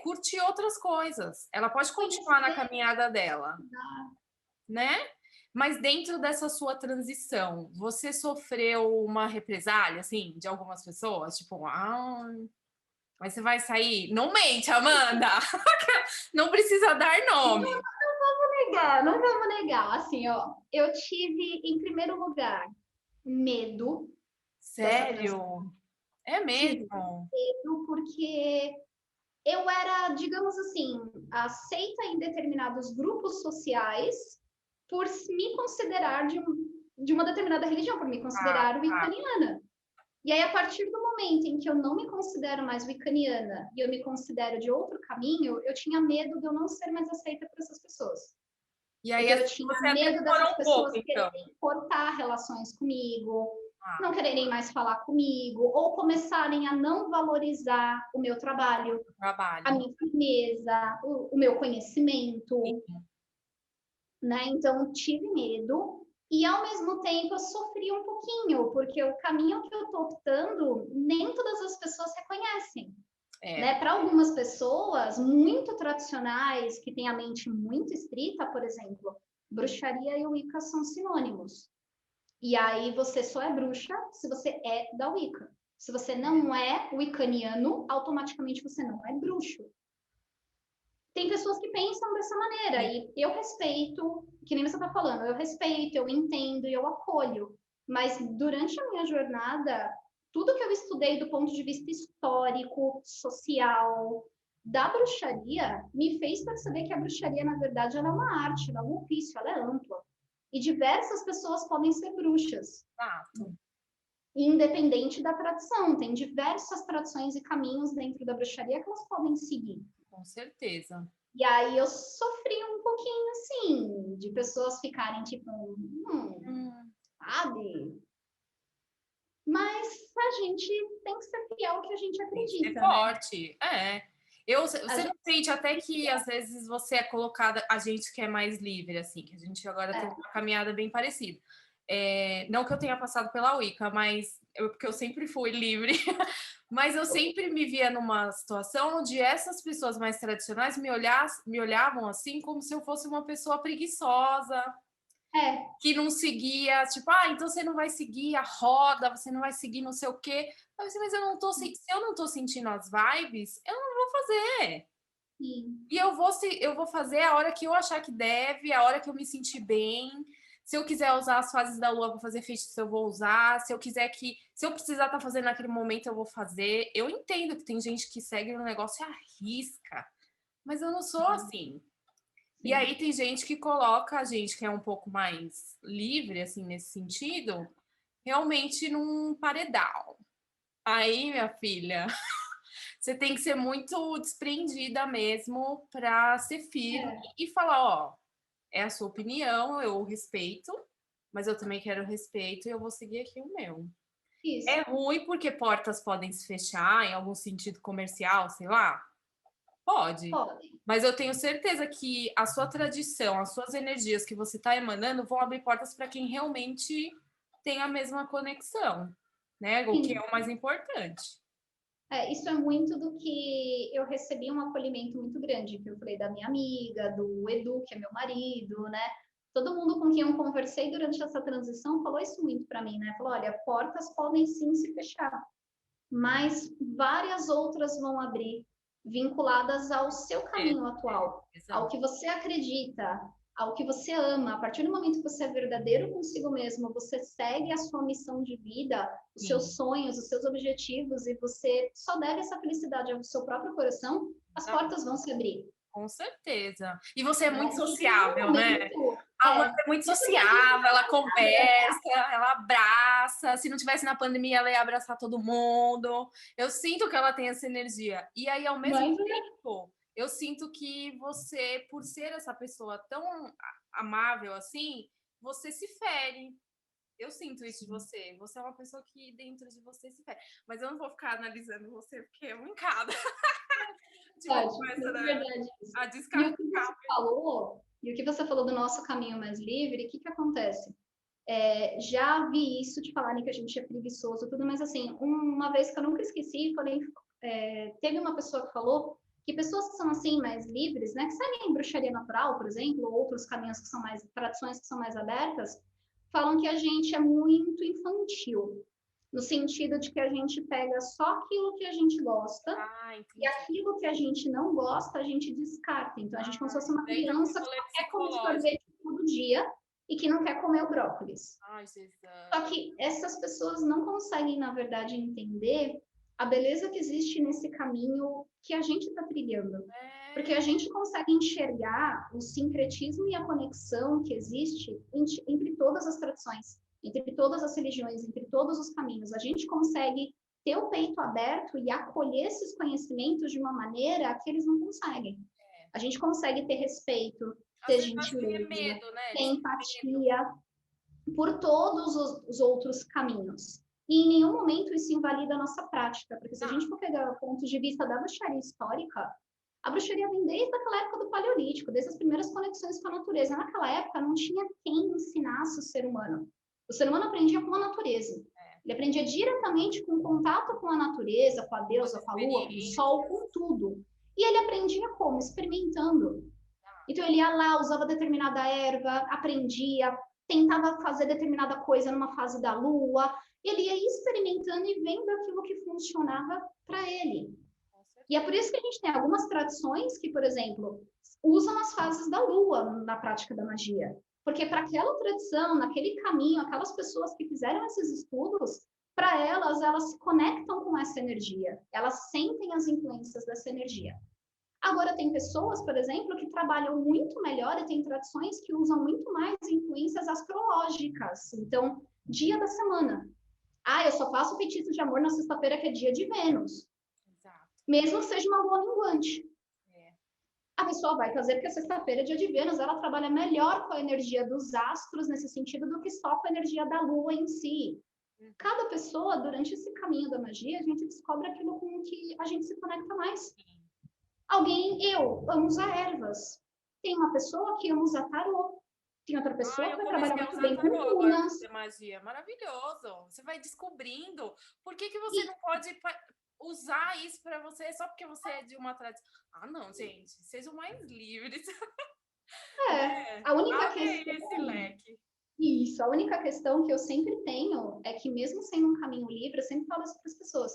Speaker 1: curtir outras coisas. Ela pode continuar na caminhada dela, né? Mas dentro dessa sua transição, você sofreu uma represália, assim, de algumas pessoas? Tipo, mas você vai sair? Não mente, Amanda! Não precisa dar nome.
Speaker 2: Não vamos negar. Assim, ó, eu tive, em primeiro lugar, medo dessa transição.
Speaker 1: Sério? É
Speaker 2: Tive
Speaker 1: mesmo?
Speaker 2: medo porque eu era, digamos assim, aceita em determinados grupos sociais por me considerar de uma determinada religião, por me considerar wiccaniana. E aí, a partir do momento em que eu não me considero mais wiccaniana e eu me considero de outro caminho, eu tinha medo de eu não ser mais aceita por essas pessoas.
Speaker 1: E aí
Speaker 2: Então, eu tinha
Speaker 1: você até
Speaker 2: medo dessas
Speaker 1: demorou um
Speaker 2: pessoas
Speaker 1: pouco, então.
Speaker 2: quererem cortar relações comigo, não quererem mais falar comigo, ou começarem a não valorizar o meu trabalho, a minha firmeza, o meu conhecimento, né? Então, tive medo. E, ao mesmo tempo, eu sofri um pouquinho, porque o caminho que eu estou optando, nem todas as pessoas reconhecem. Né? Para algumas pessoas muito tradicionais, que têm a mente muito estrita, por exemplo, bruxaria e Wicca são sinônimos. E aí você só é bruxa se você é da Wicca. Se você não é wiccaniano, automaticamente você não é bruxo. Tem pessoas que pensam dessa maneira e eu respeito, que nem você está falando, eu respeito, eu entendo e eu acolho. Mas durante a minha jornada, tudo que eu estudei do ponto de vista histórico, social, da bruxaria, me fez perceber que a bruxaria, na verdade, ela é uma arte, ela é um ofício, ela é ampla. E diversas pessoas podem ser bruxas.
Speaker 1: Exato.
Speaker 2: Independente da tradição. Tem diversas tradições e caminhos dentro da bruxaria que elas podem seguir.
Speaker 1: Com certeza.
Speaker 2: E aí eu sofri um pouquinho, assim, de pessoas ficarem tipo, sabe? Mas a gente tem que ser fiel ao que a gente acredita,
Speaker 1: Ser
Speaker 2: né?
Speaker 1: forte, você não sente até que às vezes você é colocada, a gente que é mais livre, assim, que a gente agora tem uma caminhada bem parecida. Não que eu tenha passado pela Wicca, mas porque eu sempre fui livre, mas eu sempre me via numa situação onde essas pessoas mais tradicionais me olhavam assim como se eu fosse uma pessoa preguiçosa, que não seguia, tipo, então você não vai seguir a roda, você não vai seguir não sei o quê. Mas eu não tô, se eu não tô sentindo as vibes, eu não vou fazer.
Speaker 2: Sim.
Speaker 1: E eu vou fazer a hora que eu achar que deve, a hora que eu me sentir bem. Se eu quiser usar as fases da lua para fazer feitiço, eu vou usar. Se eu precisar estar fazendo naquele momento, eu vou fazer. Eu entendo que tem gente que segue no negócio e arrisca, mas eu não sou assim. E aí tem gente que coloca a gente que é um pouco mais livre, assim, nesse sentido, realmente num paredão. Aí, minha filha, você tem que ser muito despreendida mesmo para ser firme e falar, ó, é a sua opinião, eu respeito, mas eu também quero respeito e eu vou seguir aqui o meu.
Speaker 2: Isso.
Speaker 1: É ruim porque portas podem se fechar em algum sentido comercial, sei lá. Pode. Mas eu tenho certeza que a sua tradição, as suas energias que você está emanando vão abrir portas para quem realmente tem a mesma conexão, né? O que é o mais importante.
Speaker 2: Isso é muito do que eu recebi um acolhimento muito grande, que eu falei da minha amiga, do Edu, que é meu marido, né? Todo mundo com quem eu conversei durante essa transição falou isso muito para mim, né? Falou, olha, portas podem sim se fechar, mas várias outras vão abrir, vinculadas ao seu caminho atual, ao que você acredita, ao que você ama. A partir do momento que você é verdadeiro consigo mesmo, você segue a sua missão de vida, os seus sonhos, os seus objetivos, e você só deve essa felicidade ao seu próprio coração, as portas vão se abrir.
Speaker 1: Com certeza. E você é muito sociável, né?
Speaker 2: A
Speaker 1: Amanda é muito sociável, ela conversa, ela abraça. Se não tivesse na pandemia, ela ia abraçar todo mundo. Eu sinto que ela tem essa energia. E aí, ao mesmo tempo, eu sinto que você, por ser essa pessoa tão amável assim, você se fere. Eu sinto isso de você. Você é uma pessoa que dentro de você se fere. Mas eu não vou ficar analisando você porque é mancada.
Speaker 2: Verdade, a descascar. E o que você falou E o que você falou do nosso caminho mais livre, o que acontece? Já vi isso de falarem que a gente é preguiçoso, tudo, mas assim, uma vez que eu nunca esqueci, falei, teve uma pessoa que falou que pessoas que são assim mais livres, né, que seguem bruxaria natural, por exemplo, ou outros caminhos que são mais, tradições que são mais abertas, falam que a gente é muito infantil, no sentido de que a gente pega só aquilo que a gente gosta e aquilo que a gente não gosta, a gente descarta. Então, a gente como se fosse uma criança que só quer comer sorvete todo dia e que não quer comer o brócolis. Só que essas pessoas não conseguem, na verdade, entender a beleza que existe nesse caminho que a gente está trilhando. Porque a gente consegue enxergar o sincretismo e a conexão que existe entre todas as tradições, entre todas as religiões, entre todos os caminhos. A gente consegue ter o peito aberto e acolher esses conhecimentos de uma maneira que eles não conseguem. A gente consegue ter respeito, ter gentileza, ter empatia por todos os outros caminhos. E em nenhum momento isso invalida a nossa prática, porque se a gente for pegar o ponto de vista da bruxaria histórica, a bruxaria vem desde aquela época do Paleolítico, desde as primeiras conexões com a natureza. Naquela época não tinha quem ensinasse o ser humano. O ser humano aprendia com a natureza. Ele aprendia diretamente com o contato com a natureza, com a deusa, com a lua, com o sol, com tudo. E ele aprendia como? Experimentando. Então ele ia lá, usava determinada erva, aprendia, tentava fazer determinada coisa numa fase da lua, ele ia experimentando e vendo aquilo que funcionava para ele. E é por isso que a gente tem algumas tradições que, por exemplo, usam as fases da lua na prática da magia. Porque para aquela tradição, naquele caminho, aquelas pessoas que fizeram esses estudos, para elas se conectam com essa energia, elas sentem as influências dessa energia. Agora, tem pessoas, por exemplo, que trabalham muito melhor e tem tradições que usam muito mais influências astrológicas. Então, dia da semana. Eu só faço feitiço de amor na sexta-feira, que é dia de Vênus. Exato. Mesmo que seja uma lua minguante. A pessoa vai fazer porque sexta-feira é dia de Vênus, ela trabalha melhor com a energia dos astros nesse sentido do que só com a energia da lua em si. Cada pessoa, durante esse caminho da magia, a gente descobre aquilo com que a gente se conecta mais. Eu amo usar ervas. Tem uma pessoa que ama usar tarô. Tem outra pessoa que vai trabalhar muito bem com runas.
Speaker 1: Magia, maravilhoso. Você vai descobrindo. Por que você não pode usar isso para você só porque você é de uma tradição? Não, gente, sejam mais livres.
Speaker 2: A única questão... esse leque. Isso, a única questão que eu sempre tenho é que mesmo sendo um caminho livre, eu sempre falo isso para as pessoas.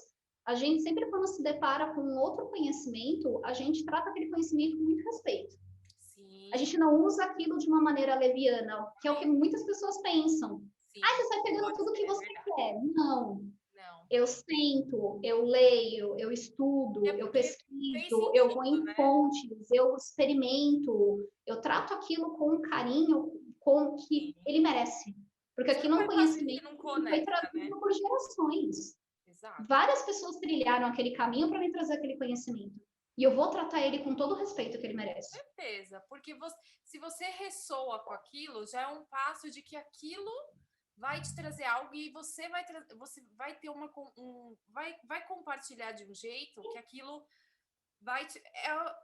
Speaker 2: A gente sempre, quando se depara com outro conhecimento, a gente trata aquele conhecimento com muito respeito. Sim. A gente não usa aquilo de uma maneira leviana, que é o que muitas pessoas pensam. Sim. Você sai pegando tudo que você quer. Não. Eu sento, eu leio, eu estudo, eu pesquiso, eu vou em fontes, eu experimento, eu trato aquilo com um carinho com que ele merece. Porque aquilo é um conhecimento que foi trazido por gerações. Exato. Várias pessoas trilharam aquele caminho para me trazer aquele conhecimento. E eu vou tratar ele com todo o respeito que ele merece.
Speaker 1: Com certeza, porque se você ressoa com aquilo, já é um passo de que aquilo vai te trazer algo e você vai ter vai compartilhar de um jeito que aquilo vai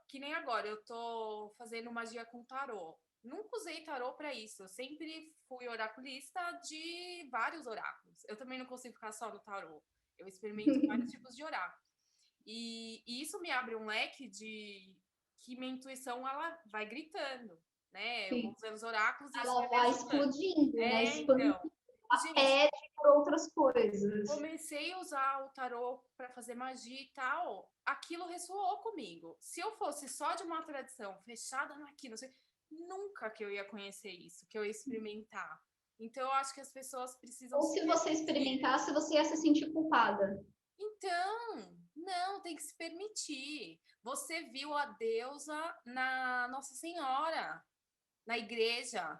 Speaker 1: que nem agora, eu tô fazendo magia com tarô. Nunca usei tarô para isso. Eu sempre fui oraculista de vários oráculos. Eu também não consigo ficar só no tarô. Eu experimento vários tipos de oráculos. E isso me abre um leque de que minha intuição ela vai gritando, né? Eu vou usando os oráculos e
Speaker 2: ela vai explodindo, né?
Speaker 1: Então,
Speaker 2: pede por outras coisas.
Speaker 1: Comecei a usar o tarô para fazer magia e tal. Aquilo ressoou comigo. Se eu fosse só de uma tradição fechada naquilo, nunca que eu ia conhecer isso, que eu ia experimentar. Então, eu acho que as pessoas precisam...
Speaker 2: Ou se você experimentasse, você ia se sentir culpada.
Speaker 1: Então, não, tem que se permitir. Você viu a deusa na Nossa Senhora, na igreja.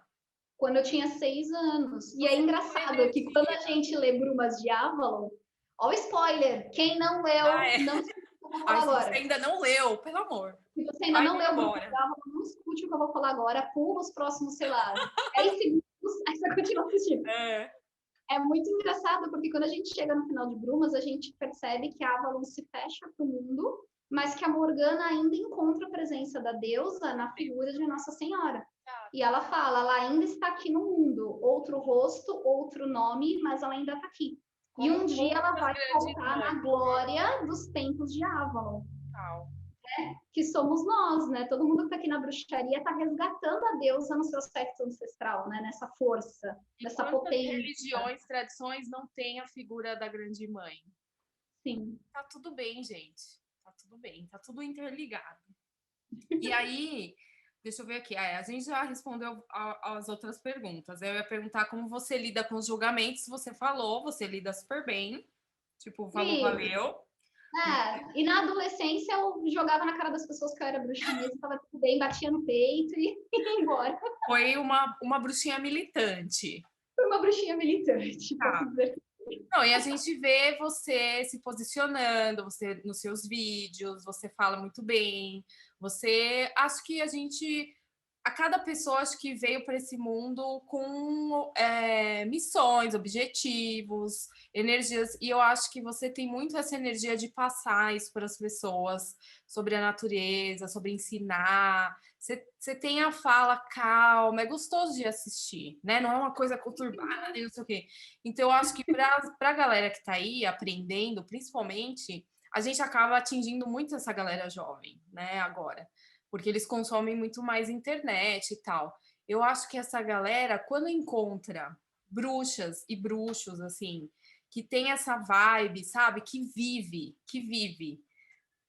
Speaker 2: Quando eu tinha 6 anos. E é engraçado que quando a gente lê Brumas de Avalon, ó o spoiler, quem não leu, não escute o que eu vou falar agora.
Speaker 1: Se você ainda não leu, pelo amor.
Speaker 2: Se você ainda não leu Brumas de Avalon, não escute o que eu vou falar agora, pula os próximos, sei lá, 10 segundos, aí você continua assistindo. É muito engraçado, porque quando a gente chega no final de Brumas, a gente percebe que a Avalon se fecha para o mundo, mas que a Morgana ainda encontra a presença da deusa na figura de Nossa Senhora. E ela fala, ela ainda está aqui no mundo, outro rosto, outro nome, mas ela ainda está aqui. E um dia ela vai voltar na glória dos tempos de Avalon. Que somos nós, né? Todo mundo que está aqui na bruxaria está resgatando a deusa no seu aspecto ancestral, né? Nessa força, nessa potência.
Speaker 1: Religiões, tradições não têm a figura da grande mãe.
Speaker 2: Sim.
Speaker 1: Tá tudo bem, gente. Tá tudo bem, tá tudo interligado. E aí, deixa eu ver aqui. A gente já respondeu as outras perguntas. Eu ia perguntar como você lida com os julgamentos. Você falou, você lida super bem. Tipo, falou, valeu.
Speaker 2: E na adolescência eu jogava na cara das pessoas que eu era bruxa mesmo, tava tudo bem, batia no peito e ia embora.
Speaker 1: Foi uma bruxinha militante.
Speaker 2: Foi uma bruxinha militante,
Speaker 1: Tá.
Speaker 2: posso dizer.
Speaker 1: Não, e a gente vê você se posicionando, você nos seus vídeos, você fala muito bem. Você, acho que a cada pessoa acho que veio para esse mundo com missões, objetivos, energias, e eu acho que você tem muito essa energia de passar isso para as pessoas sobre a natureza, sobre ensinar. Você tem a fala calma, é gostoso de assistir, né? Não é uma coisa conturbada, não sei o quê. Então, eu acho que para a galera que está aí aprendendo, principalmente, a gente acaba atingindo muito essa galera jovem, né? Agora porque eles consomem muito mais internet e tal. Eu acho que essa galera, quando encontra bruxas e bruxos, assim, que tem essa vibe, sabe? Que vive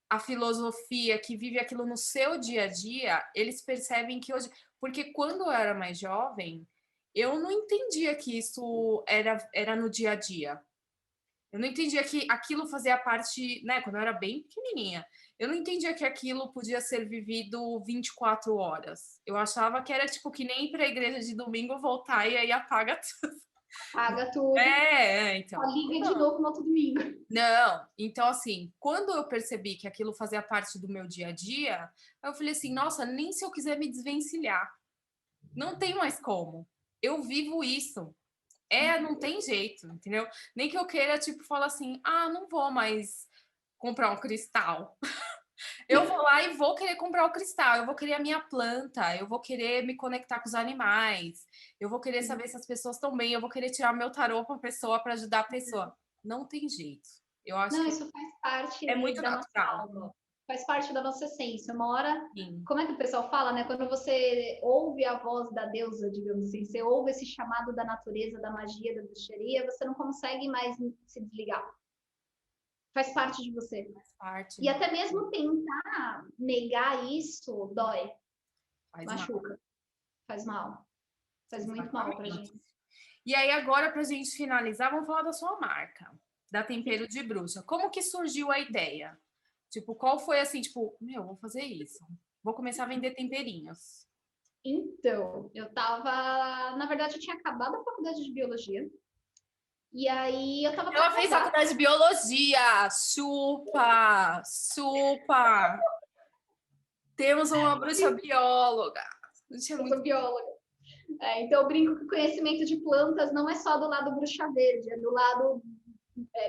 Speaker 1: a filosofia, que vive aquilo no seu dia a dia, eles percebem que hoje. Porque quando eu era mais jovem, eu não entendia que isso era no dia a dia. Eu não entendia que aquilo fazia parte, né, quando eu era bem pequenininha, eu não entendia que aquilo podia ser vivido 24 horas. Eu achava que era tipo que nem ir para a igreja de domingo voltar e aí apaga tudo.
Speaker 2: Apaga tudo.
Speaker 1: Então.
Speaker 2: Só liga de novo no outro domingo.
Speaker 1: Não, então assim, quando eu percebi que aquilo fazia parte do meu dia a dia, eu falei assim, nossa, nem se eu quiser me desvencilhar. Não tem mais como. Eu vivo isso. Não tem jeito, entendeu? Nem que eu queira, tipo, falar assim, não vou mais comprar um cristal. Eu vou lá e vou querer comprar o cristal, eu vou querer a minha planta, eu vou querer me conectar com os animais, eu vou querer saber se as pessoas estão bem, eu vou querer tirar meu tarô para a pessoa, para ajudar a pessoa. Não tem jeito. Eu acho que
Speaker 2: isso faz parte
Speaker 1: é muito
Speaker 2: da nossa
Speaker 1: natural.
Speaker 2: alma. Faz parte da nossa essência. Uma hora,
Speaker 1: Sim.
Speaker 2: como é que o pessoal fala, né? Quando você ouve a voz da deusa, digamos assim, você ouve esse chamado da natureza, da magia, da bruxaria, você não consegue mais se desligar. Faz parte de você.
Speaker 1: Faz parte.
Speaker 2: E até mesmo tentar negar isso dói. Machuca.
Speaker 1: Mal.
Speaker 2: Faz mal. Faz muito mal pra gente.
Speaker 1: E aí, agora, pra gente finalizar, vamos falar da sua marca, da Tempero de Bruxa. Como que surgiu a ideia? Tipo, qual foi assim, tipo, vou fazer isso. Vou começar a vender temperinhos.
Speaker 2: Então, na verdade, eu tinha acabado a faculdade de biologia. E aí eu tava.
Speaker 1: Ela fez faculdade de biologia! Chupa! Chupa! Temos uma bruxa bióloga.
Speaker 2: Eu sou bióloga. Então, eu brinco que o conhecimento de plantas não é só do lado bruxa verde, é do lado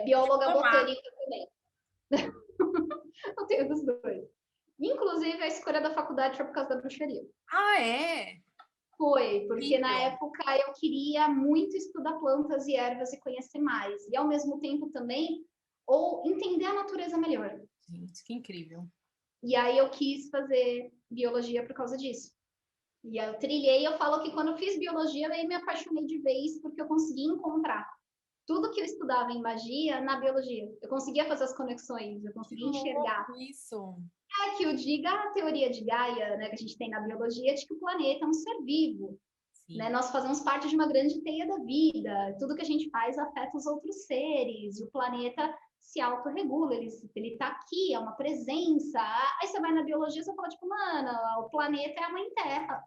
Speaker 2: bióloga botânica também. Eu tenho dos dois. Inclusive, a escolha da faculdade foi por causa da bruxaria.
Speaker 1: Ah, é?
Speaker 2: Foi, porque na época eu queria muito estudar plantas e ervas e conhecer mais. E ao mesmo tempo também, ou entender a natureza melhor.
Speaker 1: Gente, que incrível.
Speaker 2: E aí eu quis fazer biologia por causa disso. E aí eu trilhei, eu falo que quando eu fiz biologia, eu aí me apaixonei de vez, porque eu consegui encontrar tudo que eu estudava em magia na biologia. Eu conseguia fazer as conexões, eu conseguia enxergar.
Speaker 1: Isso.
Speaker 2: É que a teoria de Gaia, né, que a gente tem na biologia, de que o planeta é um ser vivo. Né? Nós fazemos parte de uma grande teia da vida. Tudo que a gente faz afeta os outros seres. E o planeta se autorregula, ele tá aqui, é uma presença. Aí você vai na biologia, você fala, tipo, mano, o planeta é a mãe terra,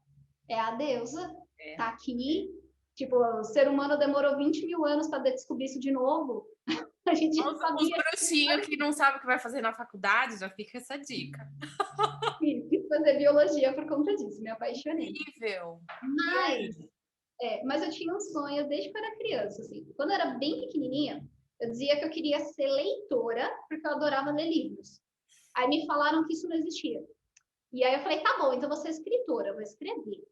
Speaker 2: é a deusa, tá aqui. Tipo, o ser humano demorou 20 mil anos para descobrir isso de novo. A gente já sabia.
Speaker 1: Os bruxinhos que não sabe o que vai fazer na faculdade, já fica essa dica.
Speaker 2: Quis fazer biologia por conta disso, me apaixonei.
Speaker 1: Incrível!
Speaker 2: Mas eu tinha um sonho desde que eu era criança, assim. Quando eu era bem pequenininha, eu dizia que eu queria ser leitora, porque eu adorava ler livros. Aí me falaram que isso não existia. E aí eu falei, tá bom, então eu vou ser escritora, eu vou escrever.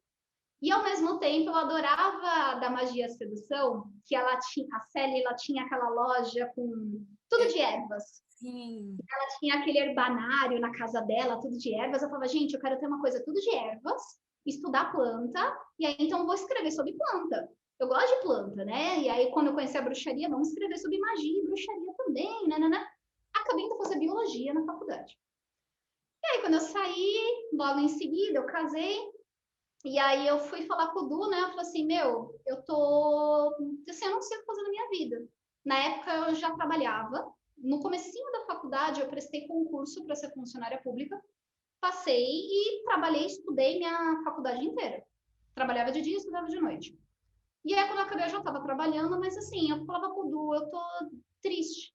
Speaker 2: E ao mesmo tempo eu adorava da magia sedução, que ela tinha, a Célia, ela tinha aquela loja com tudo de ervas.
Speaker 1: Sim.
Speaker 2: Ela tinha aquele herbanário na casa dela, tudo de ervas. Eu falava, gente, eu quero ter uma coisa tudo de ervas, estudar planta, e aí então eu vou escrever sobre planta. Eu gosto de planta, né? E aí, quando eu conheci a bruxaria, vamos escrever sobre magia e bruxaria também, né? Acabei indo fazer biologia na faculdade. E aí, quando eu saí, logo em seguida, eu casei, e aí eu fui falar com o Du, né? Eu falei assim, meu, eu tô... Assim, eu não sei o que fazer na minha vida. Na época eu já trabalhava. No comecinho da faculdade eu prestei concurso para ser funcionária pública. Passei e trabalhei, estudei minha faculdade inteira. Trabalhava de dia, estudava de noite. E aí quando eu acabei eu já estava trabalhando, mas assim, eu falava com o Du, eu tô triste.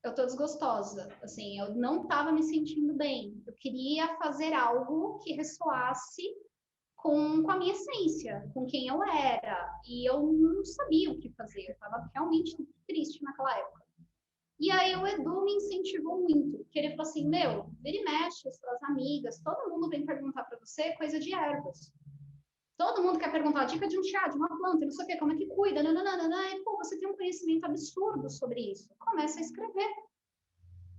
Speaker 2: Eu tô desgostosa, assim, eu não estava me sentindo bem. Eu queria fazer algo que ressoasse com a minha essência, com quem eu era. E eu não sabia o que fazer, eu estava realmente triste naquela época. E aí o Edu me incentivou muito, que ele falou assim, meu, vira e mexe, suas amigas, todo mundo vem perguntar para você coisa de ervas. Todo mundo quer perguntar a dica de um chá, de uma planta, não sei o quê, como é que cuida, nananana. E, pô, você tem um conhecimento absurdo sobre isso. Começa a escrever.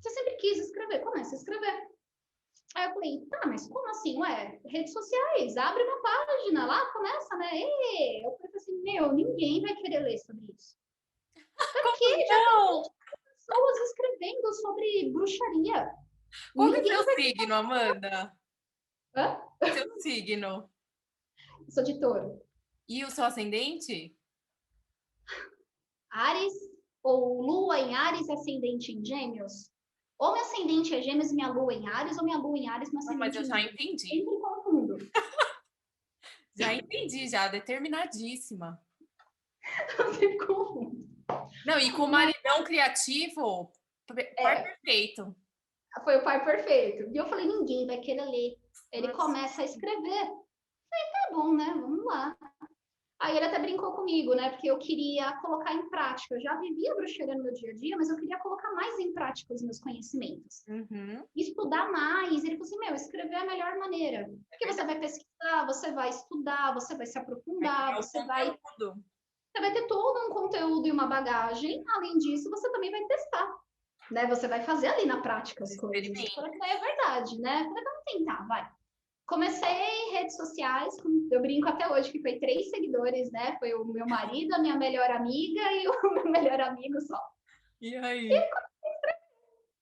Speaker 2: Você sempre quis escrever, começa a escrever. Aí eu falei, tá, mas como assim? Ué, redes sociais, abre uma página lá, começa, né? E eu falei assim, meu, ninguém vai querer ler sobre isso. Pra
Speaker 1: Como
Speaker 2: quê? Já tem
Speaker 1: não?
Speaker 2: pessoas escrevendo sobre bruxaria.
Speaker 1: Qual que é
Speaker 2: Ninguém
Speaker 1: seu
Speaker 2: vai...
Speaker 1: signo, Amanda?
Speaker 2: Hã?
Speaker 1: Seu signo.
Speaker 2: Sou de touro.
Speaker 1: E o seu ascendente?
Speaker 2: Áries, ou lua em Áries, ascendente em Gêmeos. Ou meu ascendente é Gêmeos e minha lua em Áries, ou minha lua em Áries, meu
Speaker 1: Não, mas
Speaker 2: ascendente
Speaker 1: eu
Speaker 2: em
Speaker 1: já
Speaker 2: Gêmeos.
Speaker 1: entendi.
Speaker 2: Sempre confundo.
Speaker 1: Já entendi, já, determinadíssima.
Speaker 2: Sempre confundo.
Speaker 1: Não, e com o
Speaker 2: Mas
Speaker 1: maridão criativo, par
Speaker 2: é,
Speaker 1: perfeito.
Speaker 2: foi o pai perfeito. E eu falei, ninguém vai querer ler. Ele
Speaker 1: Nossa.
Speaker 2: começa a escrever. Tá bom, né? Vamos lá. Aí ele até brincou comigo, né? Porque eu queria colocar em prática. Eu já vivia bruxaria no meu dia a dia, mas eu queria colocar mais em prática os meus conhecimentos.
Speaker 1: Uhum,
Speaker 2: Estudar mais. Ele falou assim, meu, escrever é a melhor maneira.
Speaker 1: é
Speaker 2: Porque você
Speaker 1: verdade.
Speaker 2: vai pesquisar, você vai estudar, você vai se
Speaker 1: Vai
Speaker 2: aprofundar,
Speaker 1: criar o conteúdo.
Speaker 2: você vai ter todo um conteúdo e uma bagagem. Além disso, você também vai testar. Né? Você vai fazer ali na prática as coisas. Eu falei,
Speaker 1: Experimenta.
Speaker 2: é verdade, né? Eu falei, vamos tentar, vai. Comecei redes sociais, eu brinco até hoje que foi 3 seguidores, né? Foi o meu marido, a minha melhor amiga e o meu melhor amigo só.
Speaker 1: E aí?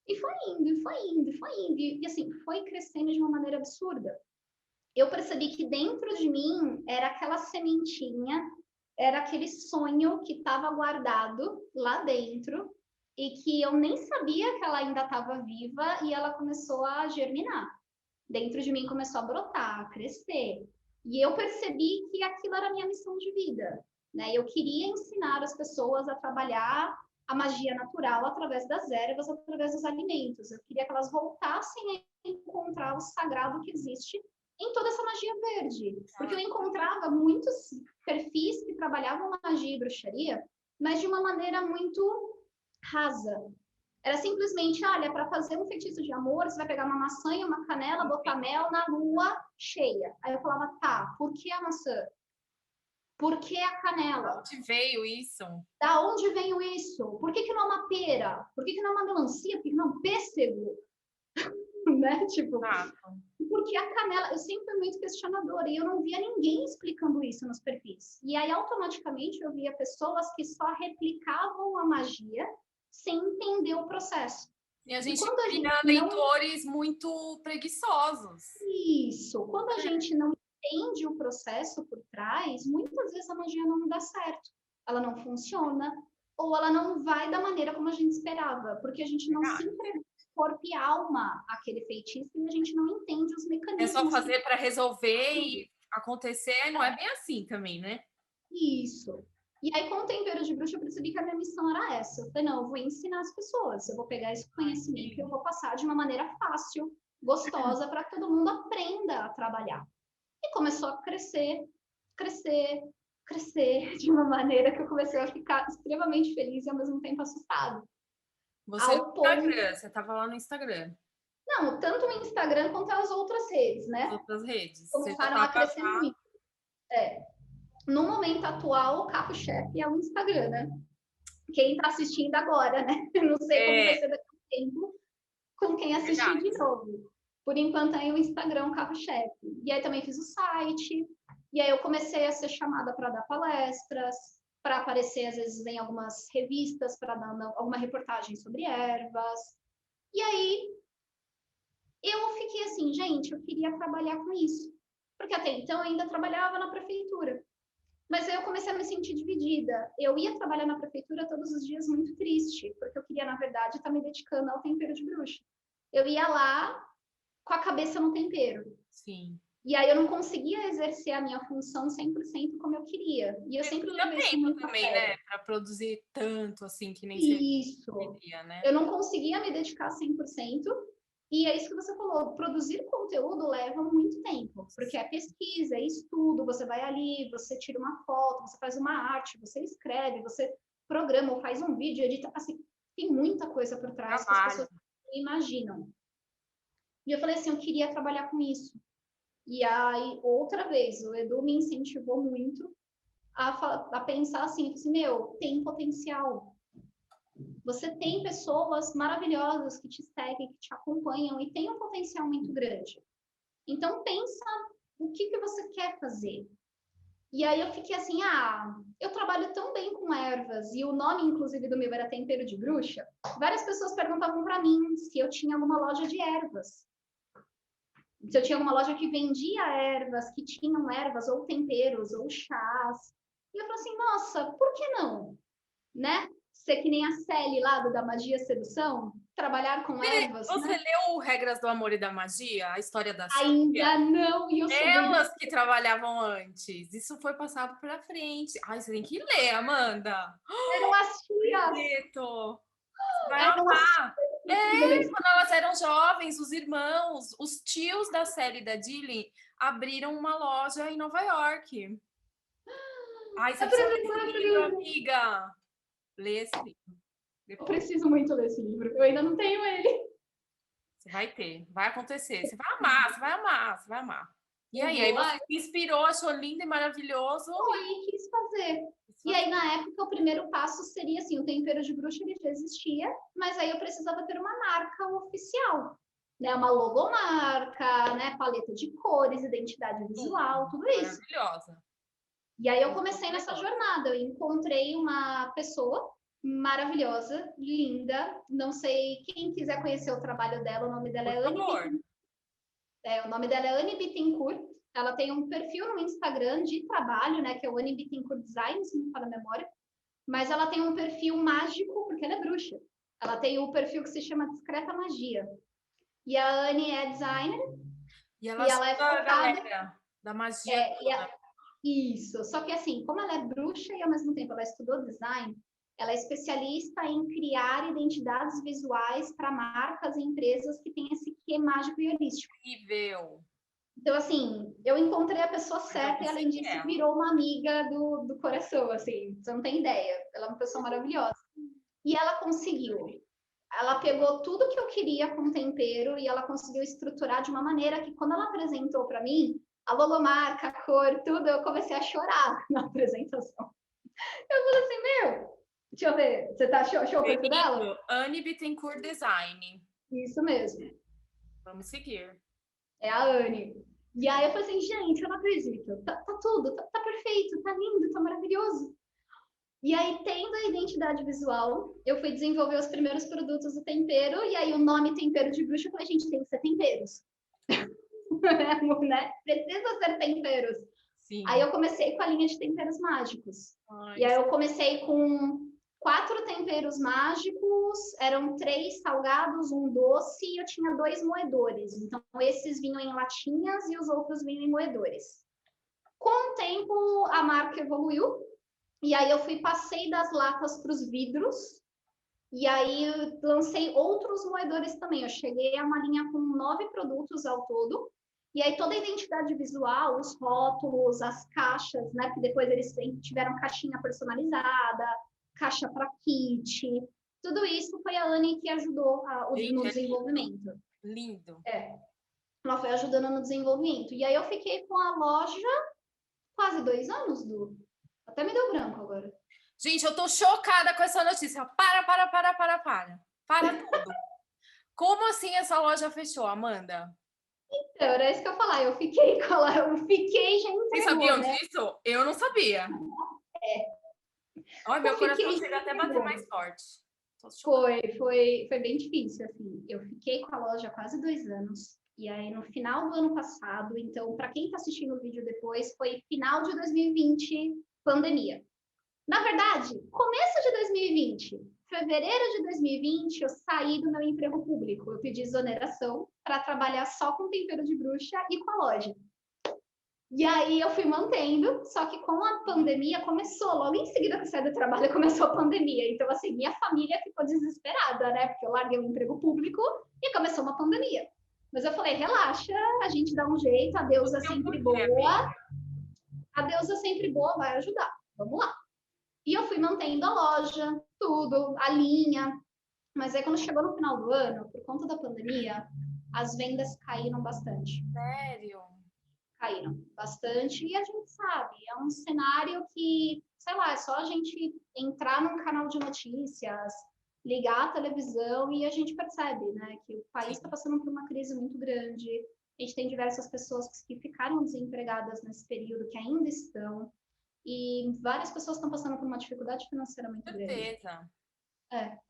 Speaker 2: E foi indo, e foi indo, e foi indo. E assim, foi crescendo de uma maneira absurda. Eu percebi que dentro de mim era aquela sementinha, era aquele sonho que estava guardado lá dentro e que eu nem sabia que ela ainda estava viva e ela começou a germinar. Dentro de mim começou a brotar, a crescer. E eu percebi que aquilo era a minha missão de vida. Né? Eu queria ensinar as pessoas a trabalhar a magia natural através das ervas, através dos alimentos. Eu queria que elas voltassem a encontrar o sagrado que existe em toda essa magia verde. Porque eu encontrava muitos perfis que trabalhavam magia e bruxaria, mas de uma maneira muito rasa. Era simplesmente, olha, para fazer um feitiço de amor, você vai pegar uma maçã e uma canela, botar mel na lua cheia. Aí eu falava, tá, por que a maçã? Por que a canela?
Speaker 1: Onde veio isso?
Speaker 2: Da onde veio isso? Por que, que não é uma pera? Por que, que não é uma melancia? Por que, que não é um pêssego? Né? Tipo,
Speaker 1: Ah,
Speaker 2: porque a canela, eu sempre fui muito questionadora e eu não via ninguém explicando isso nos perfis. E aí, automaticamente, eu via pessoas que só replicavam a magia sem entender o processo.
Speaker 1: e a
Speaker 2: E
Speaker 1: gente
Speaker 2: quando a gente
Speaker 1: cria
Speaker 2: não
Speaker 1: leitores muito preguiçosos.
Speaker 2: isso, quando a gente não entende o processo por trás, muitas vezes a magia não dá certo, ela não funciona, ou ela não vai da maneira como a gente esperava, porque a gente não se
Speaker 1: Verdade.
Speaker 2: entregou corpo e alma àquele feitiço e a gente não entende os
Speaker 1: É só
Speaker 2: mecanismos que
Speaker 1: fazer para resolver e acontecer, não é bem assim também, né?
Speaker 2: isso. E aí, com o tempero de bruxa, eu percebi que a minha missão era essa. Eu falei, não, eu vou ensinar as pessoas, eu vou pegar esse
Speaker 1: Ai,
Speaker 2: conhecimento e eu
Speaker 1: que
Speaker 2: vou passar de uma maneira fácil, gostosa, para que todo mundo aprenda a trabalhar. E começou a crescer, crescer, crescer, de uma maneira que eu comecei a ficar extremamente feliz e ao mesmo tempo assustada.
Speaker 1: você no
Speaker 2: Ao ponto,
Speaker 1: Instagram, você estava lá no Instagram,
Speaker 2: não, tanto o Instagram quanto as outras redes,
Speaker 1: as
Speaker 2: né?
Speaker 1: outras redes. Você já
Speaker 2: Começaram a
Speaker 1: estava
Speaker 2: crescer
Speaker 1: já.
Speaker 2: muito. No momento atual, o carro-chefe é o Instagram, né? Quem está assistindo agora, né? Não sei como vai ser daqui a um tempo com quem assistir de novo. Por enquanto, aí o Instagram é o carro-chefe. E aí também fiz o site, e aí eu comecei a ser chamada para dar palestras, para aparecer, às vezes, em algumas revistas, para dar alguma reportagem sobre ervas. E aí eu fiquei assim, gente, eu queria trabalhar com isso. Porque até então eu ainda trabalhava na prefeitura. Mas aí eu comecei a me sentir dividida. Eu ia trabalhar na prefeitura todos os dias muito triste, porque eu queria, na verdade, estar me dedicando ao tempero de bruxa. Eu ia lá com a cabeça no tempero.
Speaker 1: Sim.
Speaker 2: E aí eu não conseguia exercer a minha função 100% como eu queria. E eu sempre levei isso muito a
Speaker 1: também,
Speaker 2: sério.
Speaker 1: né? Para produzir tanto assim que nem você
Speaker 2: Isso.
Speaker 1: queria, né?
Speaker 2: Eu não conseguia me dedicar 100%. E é isso que você falou, produzir conteúdo leva muito tempo, porque é pesquisa, é estudo, você vai ali, você tira uma foto, você faz uma arte, você escreve, você programa ou faz um vídeo, edita, assim, tem muita coisa por trás que as
Speaker 1: Trabalho.
Speaker 2: pessoas não imaginam. E eu falei assim, eu queria trabalhar com isso. E aí, outra vez, o Edu me incentivou muito a pensar assim, meu, tem potencial. Você tem pessoas maravilhosas que te seguem, que te acompanham e tem um potencial muito grande. Então, pensa o que você quer fazer. E aí eu fiquei assim, eu trabalho tão bem com ervas, e o nome, inclusive, do meu era Tempero de Bruxa. Várias pessoas perguntavam para mim se eu tinha alguma loja de ervas. Se eu tinha alguma loja que vendia ervas, que tinham ervas ou temperos ou chás. E eu falei assim, nossa, por que não? Né? Ser que nem a Sally lá da Magia Sedução, trabalhar com ervas,
Speaker 1: Você
Speaker 2: né?
Speaker 1: leu o Regras do Amor e da Magia, a história da Cíntia?
Speaker 2: Ainda não, e eu sou doida.
Speaker 1: Elas que trabalhavam antes. Isso foi passado para frente. Ai, você tem que ler, Amanda.
Speaker 2: Eram as tias,
Speaker 1: Acredito. Você vai
Speaker 2: eram as
Speaker 1: amar.
Speaker 2: tias.
Speaker 1: Quando elas eram jovens, os irmãos, os tios da série da Dilly abriram uma loja em Nova York. Ai,
Speaker 2: É
Speaker 1: você
Speaker 2: pra
Speaker 1: precisa ler
Speaker 2: mim
Speaker 1: esse livro,
Speaker 2: maravilhoso.
Speaker 1: amiga. Lê esse livro.
Speaker 2: Eu
Speaker 1: Depois.
Speaker 2: preciso muito ler esse livro. Eu ainda não tenho ele.
Speaker 1: Você vai ter, vai acontecer. Você vai amar, você vai amar, você vai amar. E
Speaker 2: Eu
Speaker 1: aí
Speaker 2: vou.
Speaker 1: você se inspirou, achou lindo e maravilhoso
Speaker 2: E quis fazer.
Speaker 1: e quis
Speaker 2: E aí,
Speaker 1: fazer.
Speaker 2: na época, o primeiro passo seria assim: o tempero de bruxa ele já existia, mas aí eu precisava ter uma marca oficial. Né, uma logomarca, né, paleta de cores, identidade visual, tudo isso.
Speaker 1: Maravilhosa.
Speaker 2: E aí eu comecei nessa jornada. Eu encontrei uma pessoa maravilhosa, linda. Não sei quem quiser conhecer o trabalho dela, o nome dela
Speaker 1: Por
Speaker 2: é Anne
Speaker 1: favor.
Speaker 2: Bittencourt. O nome dela é Anne Bittencourt. Ela tem um perfil no Instagram de trabalho, né, que é o Anne Bittencourt Design, se não me falha a memória. Mas ela tem um perfil mágico, porque ela é bruxa. Ela tem o perfil que se chama Discreta Magia. E a Anne é designer
Speaker 1: E ela
Speaker 2: e ela é
Speaker 1: ajuda a
Speaker 2: focada.
Speaker 1: galera da magia
Speaker 2: É,
Speaker 1: toda.
Speaker 2: isso. Só que assim, como ela é bruxa e ao mesmo tempo ela estudou design, ela é especialista em criar identidades visuais para marcas e empresas que têm esse quê mágico e holístico.
Speaker 1: Incrível.
Speaker 2: Então, assim, eu encontrei a pessoa
Speaker 1: Então
Speaker 2: certa e,
Speaker 1: você
Speaker 2: além
Speaker 1: que
Speaker 2: disso,
Speaker 1: é.
Speaker 2: virou uma amiga do coração, assim, você não tem ideia. Ela é uma pessoa maravilhosa. E ela conseguiu. Ela pegou tudo que eu queria com tempero e ela conseguiu estruturar de uma maneira que, quando ela apresentou para mim, a logomarca, a cor, tudo, eu comecei a chorar na apresentação. Eu falei assim, deixa eu ver, você tá achou o perfil dela?
Speaker 1: Anne Bittencourt Design.
Speaker 2: Isso mesmo,
Speaker 1: Vamos seguir.
Speaker 2: é a Anne. E aí eu falei assim, gente, eu não acredito, tá tudo, tá perfeito, tá lindo, tá maravilhoso. E aí, tendo a identidade visual, eu fui desenvolver os primeiros produtos do tempero, e aí o nome tempero de bruxa, eu falei, gente, tem que ser temperos. Né? Precisa ser temperos. Aí
Speaker 1: Sim.
Speaker 2: eu comecei com a linha de temperos mágicos.
Speaker 1: Ai,
Speaker 2: E aí eu comecei com 4 temperos mágicos, eram 3 salgados, um doce, e eu tinha 2 moedores. Então, esses vinham em latinhas e os outros vinham em moedores. Com o tempo, a marca evoluiu, e aí eu passei das latas para os vidros, e aí eu lancei outros moedores também. Eu cheguei a uma linha com 9 produtos ao todo. E aí toda a identidade visual, os rótulos, as caixas, né? Porque depois eles tiveram caixinha personalizada, caixa para kit. Tudo isso foi a Anne que ajudou no
Speaker 1: gente, é
Speaker 2: desenvolvimento.
Speaker 1: lindo.
Speaker 2: Ela foi ajudando no desenvolvimento. E aí eu fiquei com a loja quase 2 anos, Du. Até me deu branco agora.
Speaker 1: Gente, eu tô chocada com essa notícia. Para tudo. Como assim essa loja fechou, Amanda?
Speaker 2: Então, era isso que eu falar. Eu fiquei com ela, eu fiquei já
Speaker 1: Vocês
Speaker 2: entregou,
Speaker 1: sabiam
Speaker 2: né?
Speaker 1: disso? Eu não sabia. Olha, meu
Speaker 2: Eu
Speaker 1: coração
Speaker 2: fiquei
Speaker 1: chega até a bater mais forte.
Speaker 2: foi bem difícil, assim. Eu fiquei com a loja há quase 2 anos. E aí, no final do ano passado, então, para quem está assistindo o vídeo depois, foi final de 2020, pandemia. Na verdade, começo de 2020, fevereiro de 2020, eu saí do meu emprego público. Eu pedi exoneração para trabalhar só com tempero de bruxa e com a loja. E aí eu fui mantendo, só que com a pandemia começou, logo em seguida que eu saí do trabalho, começou a pandemia. Então, assim, minha família ficou desesperada, né? Porque eu larguei o emprego público e começou uma pandemia. Mas eu falei, relaxa, a gente dá um jeito, a deusa é sempre boa. A deusa é sempre boa, vai ajudar. Vamos lá. E eu fui mantendo a loja, tudo, a linha. Mas aí quando chegou no final do ano, por conta da pandemia, as vendas caíram bastante.
Speaker 1: Sério?
Speaker 2: Caíram bastante. E a gente sabe, é um cenário que, sei lá, é só a gente entrar num canal de notícias, ligar a televisão e a gente percebe, né, que o país está passando por uma crise muito grande. A gente tem diversas pessoas que ficaram desempregadas nesse período, que ainda estão. E várias pessoas estão passando por uma dificuldade financeira muito grande.
Speaker 1: Certeza.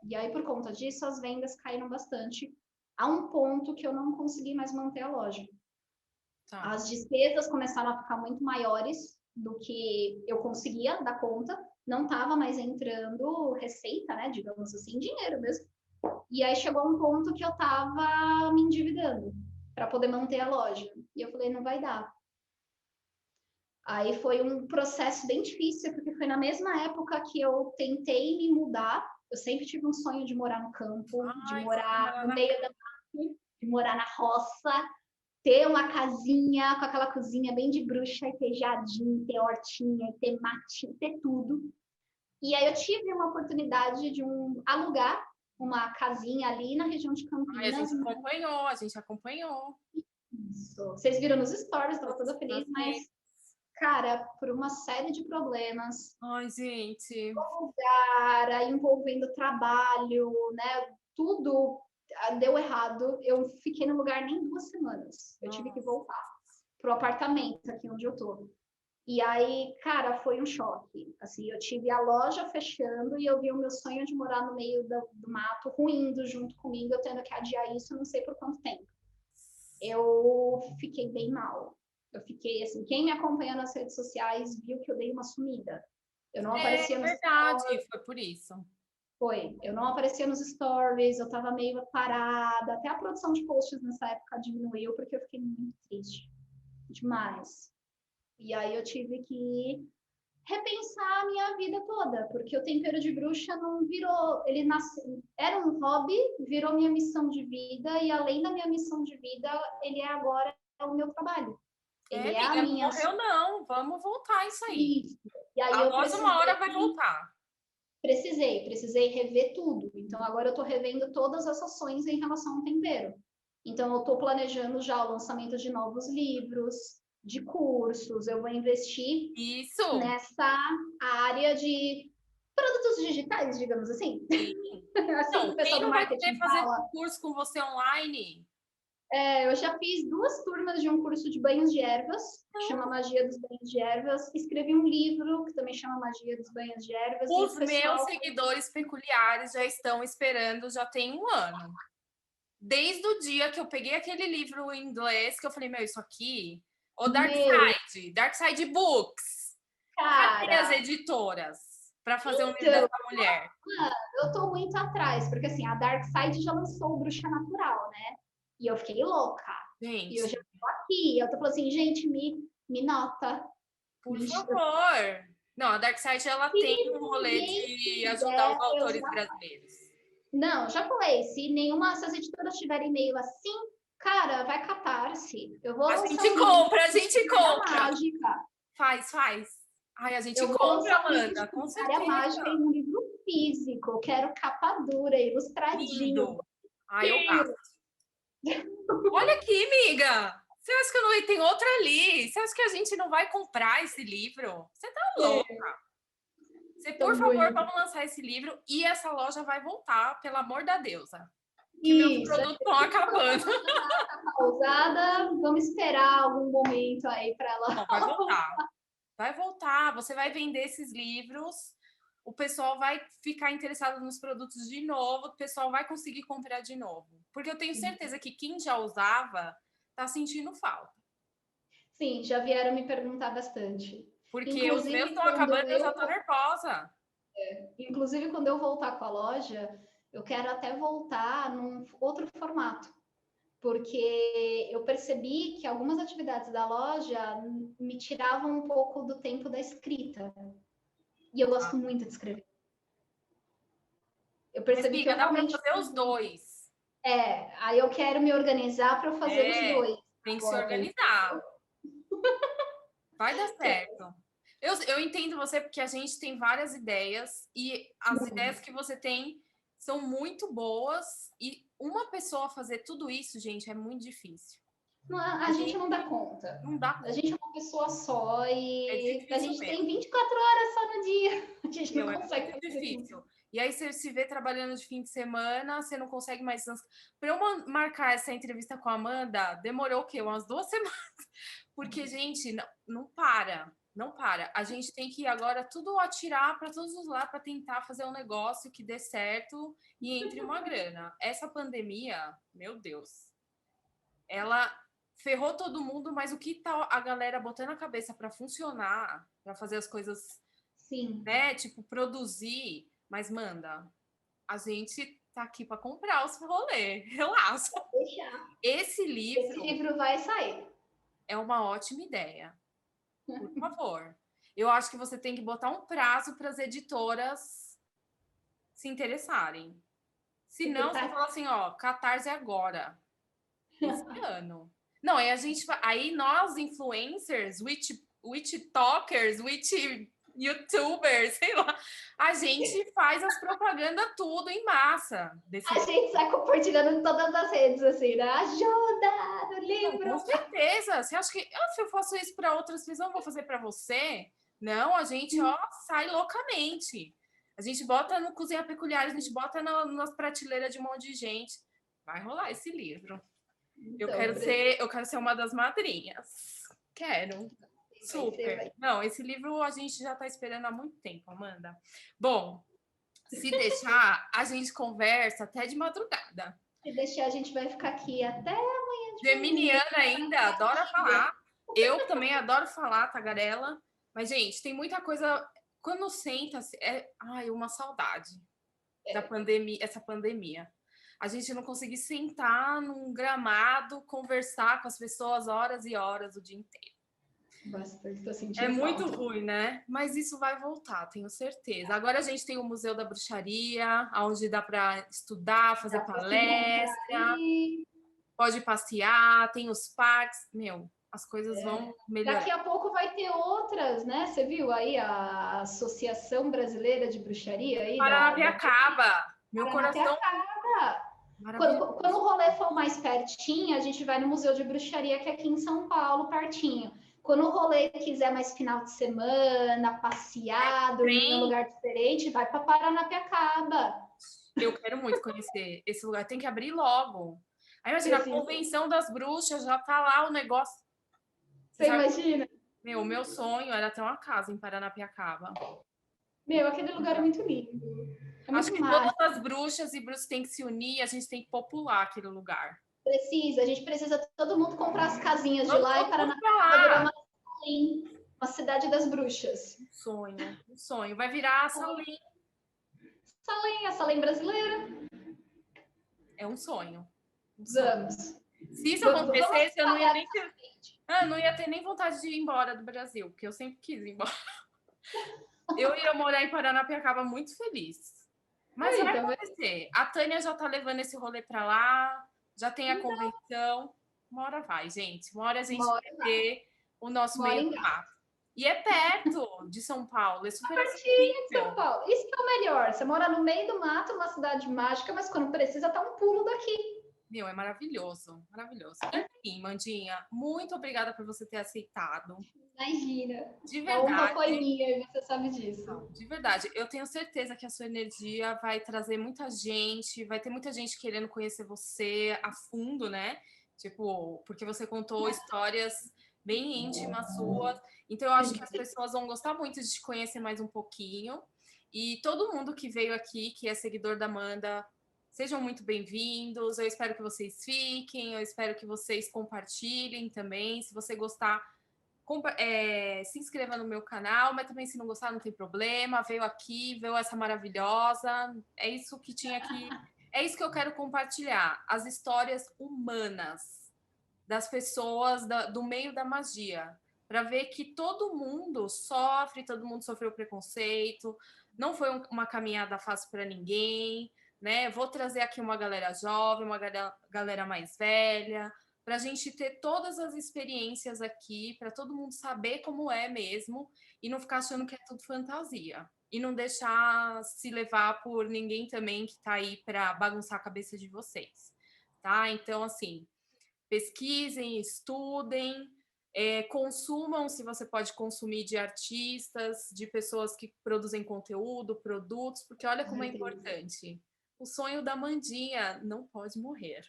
Speaker 2: E aí, por conta disso, as vendas caíram bastante, a um ponto que eu não consegui mais manter a loja.
Speaker 1: Tá.
Speaker 2: As despesas começaram a ficar muito maiores do que eu conseguia dar conta, não estava mais entrando receita, né, digamos assim, dinheiro mesmo. E aí chegou um ponto que eu estava me endividando para poder manter a loja. E eu falei, não vai dar. Aí foi um processo bem difícil, porque foi na mesma época que eu tentei me mudar. Eu sempre tive um sonho de morar no campo, de morar no meio da mata, de morar na roça, ter uma casinha com aquela cozinha bem de bruxa, e ter jardim, ter hortinha, ter matinho, ter tudo. E aí eu tive uma oportunidade de alugar uma casinha ali na região de Campinas.
Speaker 1: A gente acompanhou.
Speaker 2: Isso. Vocês viram nos stories, estava toda feliz, mas cara, por uma série de problemas.
Speaker 1: Ai, gente.
Speaker 2: Lugar, envolvendo trabalho, né? Tudo deu errado. Eu fiquei no lugar nem 2 semanas. Eu tive que voltar pro apartamento aqui onde eu tô. E aí, cara, foi um choque. Assim, eu tive a loja fechando e eu vi o meu sonho de morar no meio do mato ruindo junto comigo, eu tendo que adiar isso, não sei por quanto tempo. Eu fiquei bem mal. Eu fiquei assim, quem me acompanha nas redes sociais viu que eu dei uma sumida. Eu não aparecia nos
Speaker 1: stories. Foi por isso.
Speaker 2: Eu não aparecia nos stories, eu tava meio parada, até a produção de posts nessa época diminuiu, porque eu fiquei muito triste. Demais. E aí eu tive que repensar a minha vida toda, porque o tempero de bruxa não virou, ele nasceu, era um hobby, virou minha missão de vida, e além da minha missão de vida, ele é agora o meu trabalho. Ele é a minha...
Speaker 1: Não morreu não, vamos voltar isso aí.
Speaker 2: Isso. E aí
Speaker 1: a loja uma hora vai voltar.
Speaker 2: Precisei rever tudo. Então agora eu estou revendo todas as ações em relação ao tempero. Então eu estou planejando já o lançamento de novos livros, de cursos, eu vou investir nessa área de produtos digitais, digamos assim. Assim que o pessoal do marketing
Speaker 1: fazer um curso com você online?
Speaker 2: Eu já fiz 2 turmas de um curso de banhos de ervas, que chama Magia dos Banhos de Ervas. Escrevi um livro, que também chama Magia dos Banhos de Ervas.
Speaker 1: Os meus seguidores peculiares já estão esperando, já tem 1 ano. Desde o dia que eu peguei aquele livro em inglês, que eu falei, isso aqui... O Dark Side Books. Cadê as editoras para fazer um livro dessa mulher?
Speaker 2: Eu tô muito atrás, porque assim, a Dark Side já lançou o Bruxa Natural, né? E eu fiquei louca.
Speaker 1: Gente.
Speaker 2: E eu já tô aqui. Eu tô falando assim, gente, me nota.
Speaker 1: Por favor. Não, a Dark Side, ela tem um rolê de ajudar os autores brasileiros.
Speaker 2: Não, já falei. Se as editoras tiverem e-mail assim, cara, vai Catarse. Eu vou
Speaker 1: a gente compra.
Speaker 2: Mágica.
Speaker 1: Faz. Ai, a gente compra, Amanda, com certeza.
Speaker 2: Mágica em um livro físico. Eu quero capa dura, ilustradinho.
Speaker 1: Ai, eu gasto. Olha aqui, amiga. Você acha que não tem outra ali? Você acha que a gente não vai comprar esse livro? Você tá louca? Você, por favor, vamos lançar esse livro e essa loja vai voltar, pelo amor da deusa. Que meus produtos estão acabando.
Speaker 2: Pausada, vamos esperar algum momento aí para ela.
Speaker 1: Não, vai voltar. Vai voltar. Você vai vender esses livros, o pessoal vai ficar interessado nos produtos de novo, o pessoal vai conseguir comprar de novo. Porque eu tenho certeza que quem já usava tá sentindo falta.
Speaker 2: Sim, já vieram me perguntar bastante.
Speaker 1: Porque
Speaker 2: inclusive,
Speaker 1: os meus estão acabando e eu já tô nervosa.
Speaker 2: Inclusive, quando eu voltar com a loja, eu quero até voltar num outro formato. Porque eu percebi que algumas atividades da loja me tiravam um pouco do tempo da escrita. E eu gosto muito de escrever. Eu percebi que eu
Speaker 1: dá
Speaker 2: realmente...
Speaker 1: para fazer os dois.
Speaker 2: Aí eu quero me organizar para fazer os dois.
Speaker 1: Tem que se organizar. Vai dar certo. Eu entendo você porque a gente tem várias ideias e as ideias que você tem são muito boas e uma pessoa fazer tudo isso, gente, é muito difícil.
Speaker 2: A gente não dá conta.
Speaker 1: Não dá conta.
Speaker 2: A gente é uma pessoa só e a gente
Speaker 1: mesmo.
Speaker 2: tem 24 horas só no dia. A gente não consegue
Speaker 1: fazer difícil. E aí você se vê trabalhando de fim de semana, você não consegue mais... Para eu marcar essa entrevista com a Amanda, demorou o quê? Umas 2 semanas. Porque, gente, não para. Não para. A gente tem que agora tudo atirar para todos os lados para tentar fazer um negócio que dê certo e entre uma grana. Essa pandemia, meu Deus, ela ferrou todo mundo, mas o que tá a galera botando a cabeça para funcionar, para fazer as coisas,
Speaker 2: sim,
Speaker 1: né? Tipo, produzir, mas manda, a gente tá aqui para comprar os rolês, relaxa. Esse livro
Speaker 2: vai sair.
Speaker 1: É uma ótima ideia. Por favor. Eu acho que você tem que botar um prazo para as editoras se interessarem. Se não, você fala assim, ó, Catarse agora. Esse ano. Não, aí nós, influencers, witch talkers, witch youtubers, sei lá, a gente faz as propagandas tudo em massa.
Speaker 2: A gente sai compartilhando em todas as redes, assim, né? Ajuda no livro.
Speaker 1: Com certeza. Você acha que se eu faço isso para outras pessoas, eu vou fazer para você? Não, a gente sai loucamente. A gente bota no Cozinha Peculiar, a gente bota nas prateleiras de um monte de gente. Vai rolar esse livro. Então, eu quero ser uma das madrinhas. Quero. Super. Não, esse livro a gente já está esperando há muito tempo, Amanda. Bom, se deixar, a gente conversa até de madrugada.
Speaker 2: Se deixar, a gente vai ficar aqui até amanhã.
Speaker 1: Geminiana ainda, adora falar. Eu também adoro falar, tagarela. Mas, gente, tem muita coisa... Quando senta, uma saudade da pandemia, essa pandemia. A gente não conseguir sentar num gramado, conversar com as pessoas horas e horas o dia inteiro.
Speaker 2: Bastante, tô sentindo
Speaker 1: muito ruim, né? Mas isso vai voltar, tenho certeza. Agora a gente tem o Museu da Bruxaria, onde dá para estudar, fazer palestra, pode passear, tem os parques. Meu, as coisas vão melhorar.
Speaker 2: Daqui a pouco vai ter outras, né? Você viu aí a Associação Brasileira de Bruxaria? Aí
Speaker 1: Paranapiacaba. Meu coração...
Speaker 2: Quando o rolê for mais pertinho, a gente vai no Museu de Bruxaria, que é aqui em São Paulo, pertinho. Quando o rolê quiser mais final de semana, passear, dormir num lugar diferente, vai para Paranapiacaba.
Speaker 1: Eu quero muito conhecer esse lugar. Tem que abrir logo. Aí imagina, a Convenção das Bruxas, já tá lá o negócio.
Speaker 2: Você imagina?
Speaker 1: Meu sonho era ter uma casa em Paranapiacaba.
Speaker 2: Aquele lugar é muito lindo.
Speaker 1: Acho que todas as bruxas e bruxos têm que se unir, a gente tem que popular aquele lugar.
Speaker 2: A gente precisa todo mundo comprar as casinhas de lá e Paranapiacaba virar uma cidade das bruxas.
Speaker 1: Um sonho. Vai virar a Salim.
Speaker 2: A Salim brasileira.
Speaker 1: É um sonho.
Speaker 2: Vamos.
Speaker 1: Se isso acontecesse, eu não ia ter nem vontade de ir embora do Brasil, porque eu sempre quis ir embora. Eu ia morar em Paranapiacaba muito feliz. Mas vai acontecer. A Tânia já tá levando esse rolê para lá, já tem a convenção. Uma hora vai, gente. Uma hora a gente vai ter o nosso meio do mato. E é perto de São Paulo, é super
Speaker 2: acessível. De São Paulo. Isso que é o melhor. Você mora no meio do mato, uma cidade mágica, mas quando precisa, tá um pulo daqui.
Speaker 1: Meu, é maravilhoso, maravilhoso. Enfim, Mandinha, muito obrigada por você ter aceitado.
Speaker 2: Imagina.
Speaker 1: De
Speaker 2: A honra foi
Speaker 1: verdade,
Speaker 2: minha e você sabe disso.
Speaker 1: não, de verdade, eu tenho certeza que a sua energia vai trazer muita gente, vai ter muita gente querendo conhecer você a fundo, né? Tipo, porque você contou histórias bem íntimas suas. Então, eu acho que as pessoas vão gostar muito de te conhecer mais um pouquinho. E todo mundo que veio aqui, que é seguidor da Amanda, sejam muito bem-vindos. Eu espero que vocês fiquem, eu espero que vocês compartilhem também. Se você gostar, se inscreva no meu canal, mas também se não gostar não tem problema, veio aqui, veio essa maravilhosa, é isso que tinha que, é isso que eu quero compartilhar, as histórias humanas das pessoas do meio da magia, para ver que todo mundo sofre, todo mundo sofreu preconceito, não foi uma caminhada fácil para ninguém, né? Vou trazer aqui uma galera jovem, uma galera mais velha, para a gente ter todas as experiências aqui, para todo mundo saber como é mesmo e não ficar achando que é tudo fantasia. E não deixar se levar por ninguém também que está aí para bagunçar a cabeça de vocês. Tá? Então, assim, pesquisem, estudem, consumam se você pode consumir de artistas, de pessoas que produzem conteúdo, produtos, porque olha como é importante. O sonho da Mandinha não pode morrer.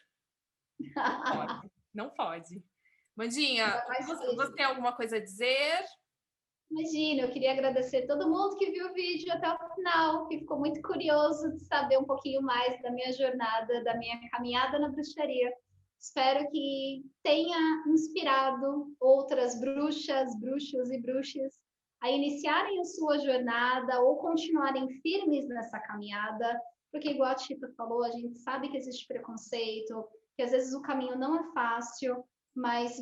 Speaker 1: Não pode. Não pode. Mandinha, você tem alguma coisa a dizer?
Speaker 2: Imagina, eu queria agradecer todo mundo que viu o vídeo até o final, que ficou muito curioso de saber um pouquinho mais da minha jornada, da minha caminhada na bruxaria. Espero que tenha inspirado outras bruxas, bruxos e bruxas a iniciarem a sua jornada ou continuarem firmes nessa caminhada, porque, igual a Tita falou, a gente sabe que existe preconceito, que às vezes o caminho não é fácil, mas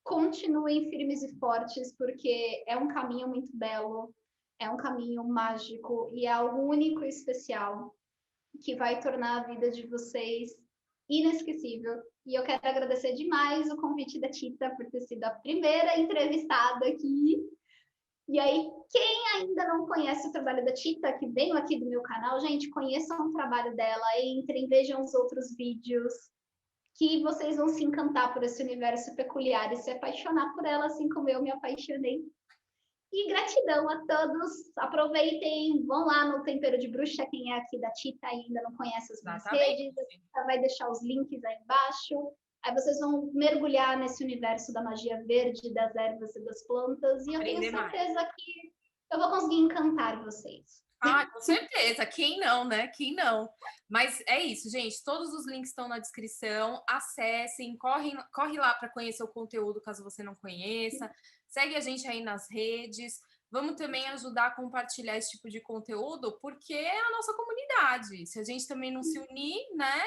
Speaker 2: continuem firmes e fortes, porque é um caminho muito belo, é um caminho mágico e é algo único e especial que vai tornar a vida de vocês inesquecível. E eu quero agradecer demais o convite da Tita por ter sido a primeira entrevistada aqui. E aí, quem ainda não conhece o trabalho da Tita, que veio aqui do meu canal, gente, conheçam o trabalho dela, entrem, vejam os outros vídeos, que vocês vão se encantar por esse universo peculiar e se apaixonar por ela, assim como eu me apaixonei. E gratidão a todos. Aproveitem, vão lá no Tempero de Bruxa, quem é aqui da Tita e ainda não conhece as minhas redes, a Tita vai deixar os links aí embaixo. Aí vocês vão mergulhar nesse universo da magia verde, das ervas e das plantas, e eu tenho certeza que eu vou conseguir encantar vocês.
Speaker 1: Ah, com certeza. Quem não, né? Quem não? Mas é isso, gente. Todos os links estão na descrição. Acessem, corre lá para conhecer o conteúdo, caso você não conheça. Segue a gente aí nas redes. Vamos também ajudar a compartilhar esse tipo de conteúdo, porque é a nossa comunidade. Se a gente também não se unir, né?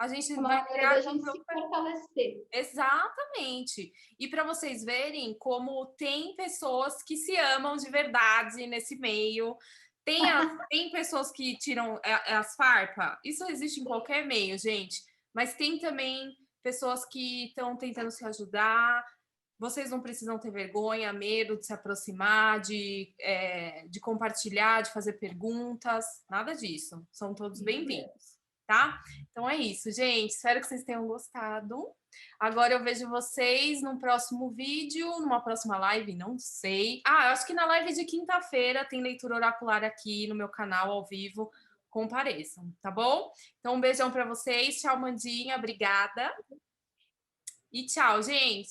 Speaker 1: A gente vai criar
Speaker 2: a gente se fortalecer.
Speaker 1: Exatamente. E para vocês verem como tem pessoas que se amam de verdade nesse meio. Tem pessoas que tiram as farpas, isso existe em qualquer meio, gente, mas tem também pessoas que estão tentando se ajudar. Vocês não precisam ter vergonha, medo de se aproximar, de compartilhar, de fazer perguntas, nada disso. São todos bem-vindos, tá? Então é isso, gente. Espero que vocês tenham gostado. Agora eu vejo vocês num próximo vídeo, numa próxima live, não sei. Ah, eu acho que na live de quinta-feira tem leitura oracular aqui no meu canal ao vivo. Compareçam, tá bom? Então um beijão para vocês. Tchau, Mandinha. Obrigada. E tchau, gente.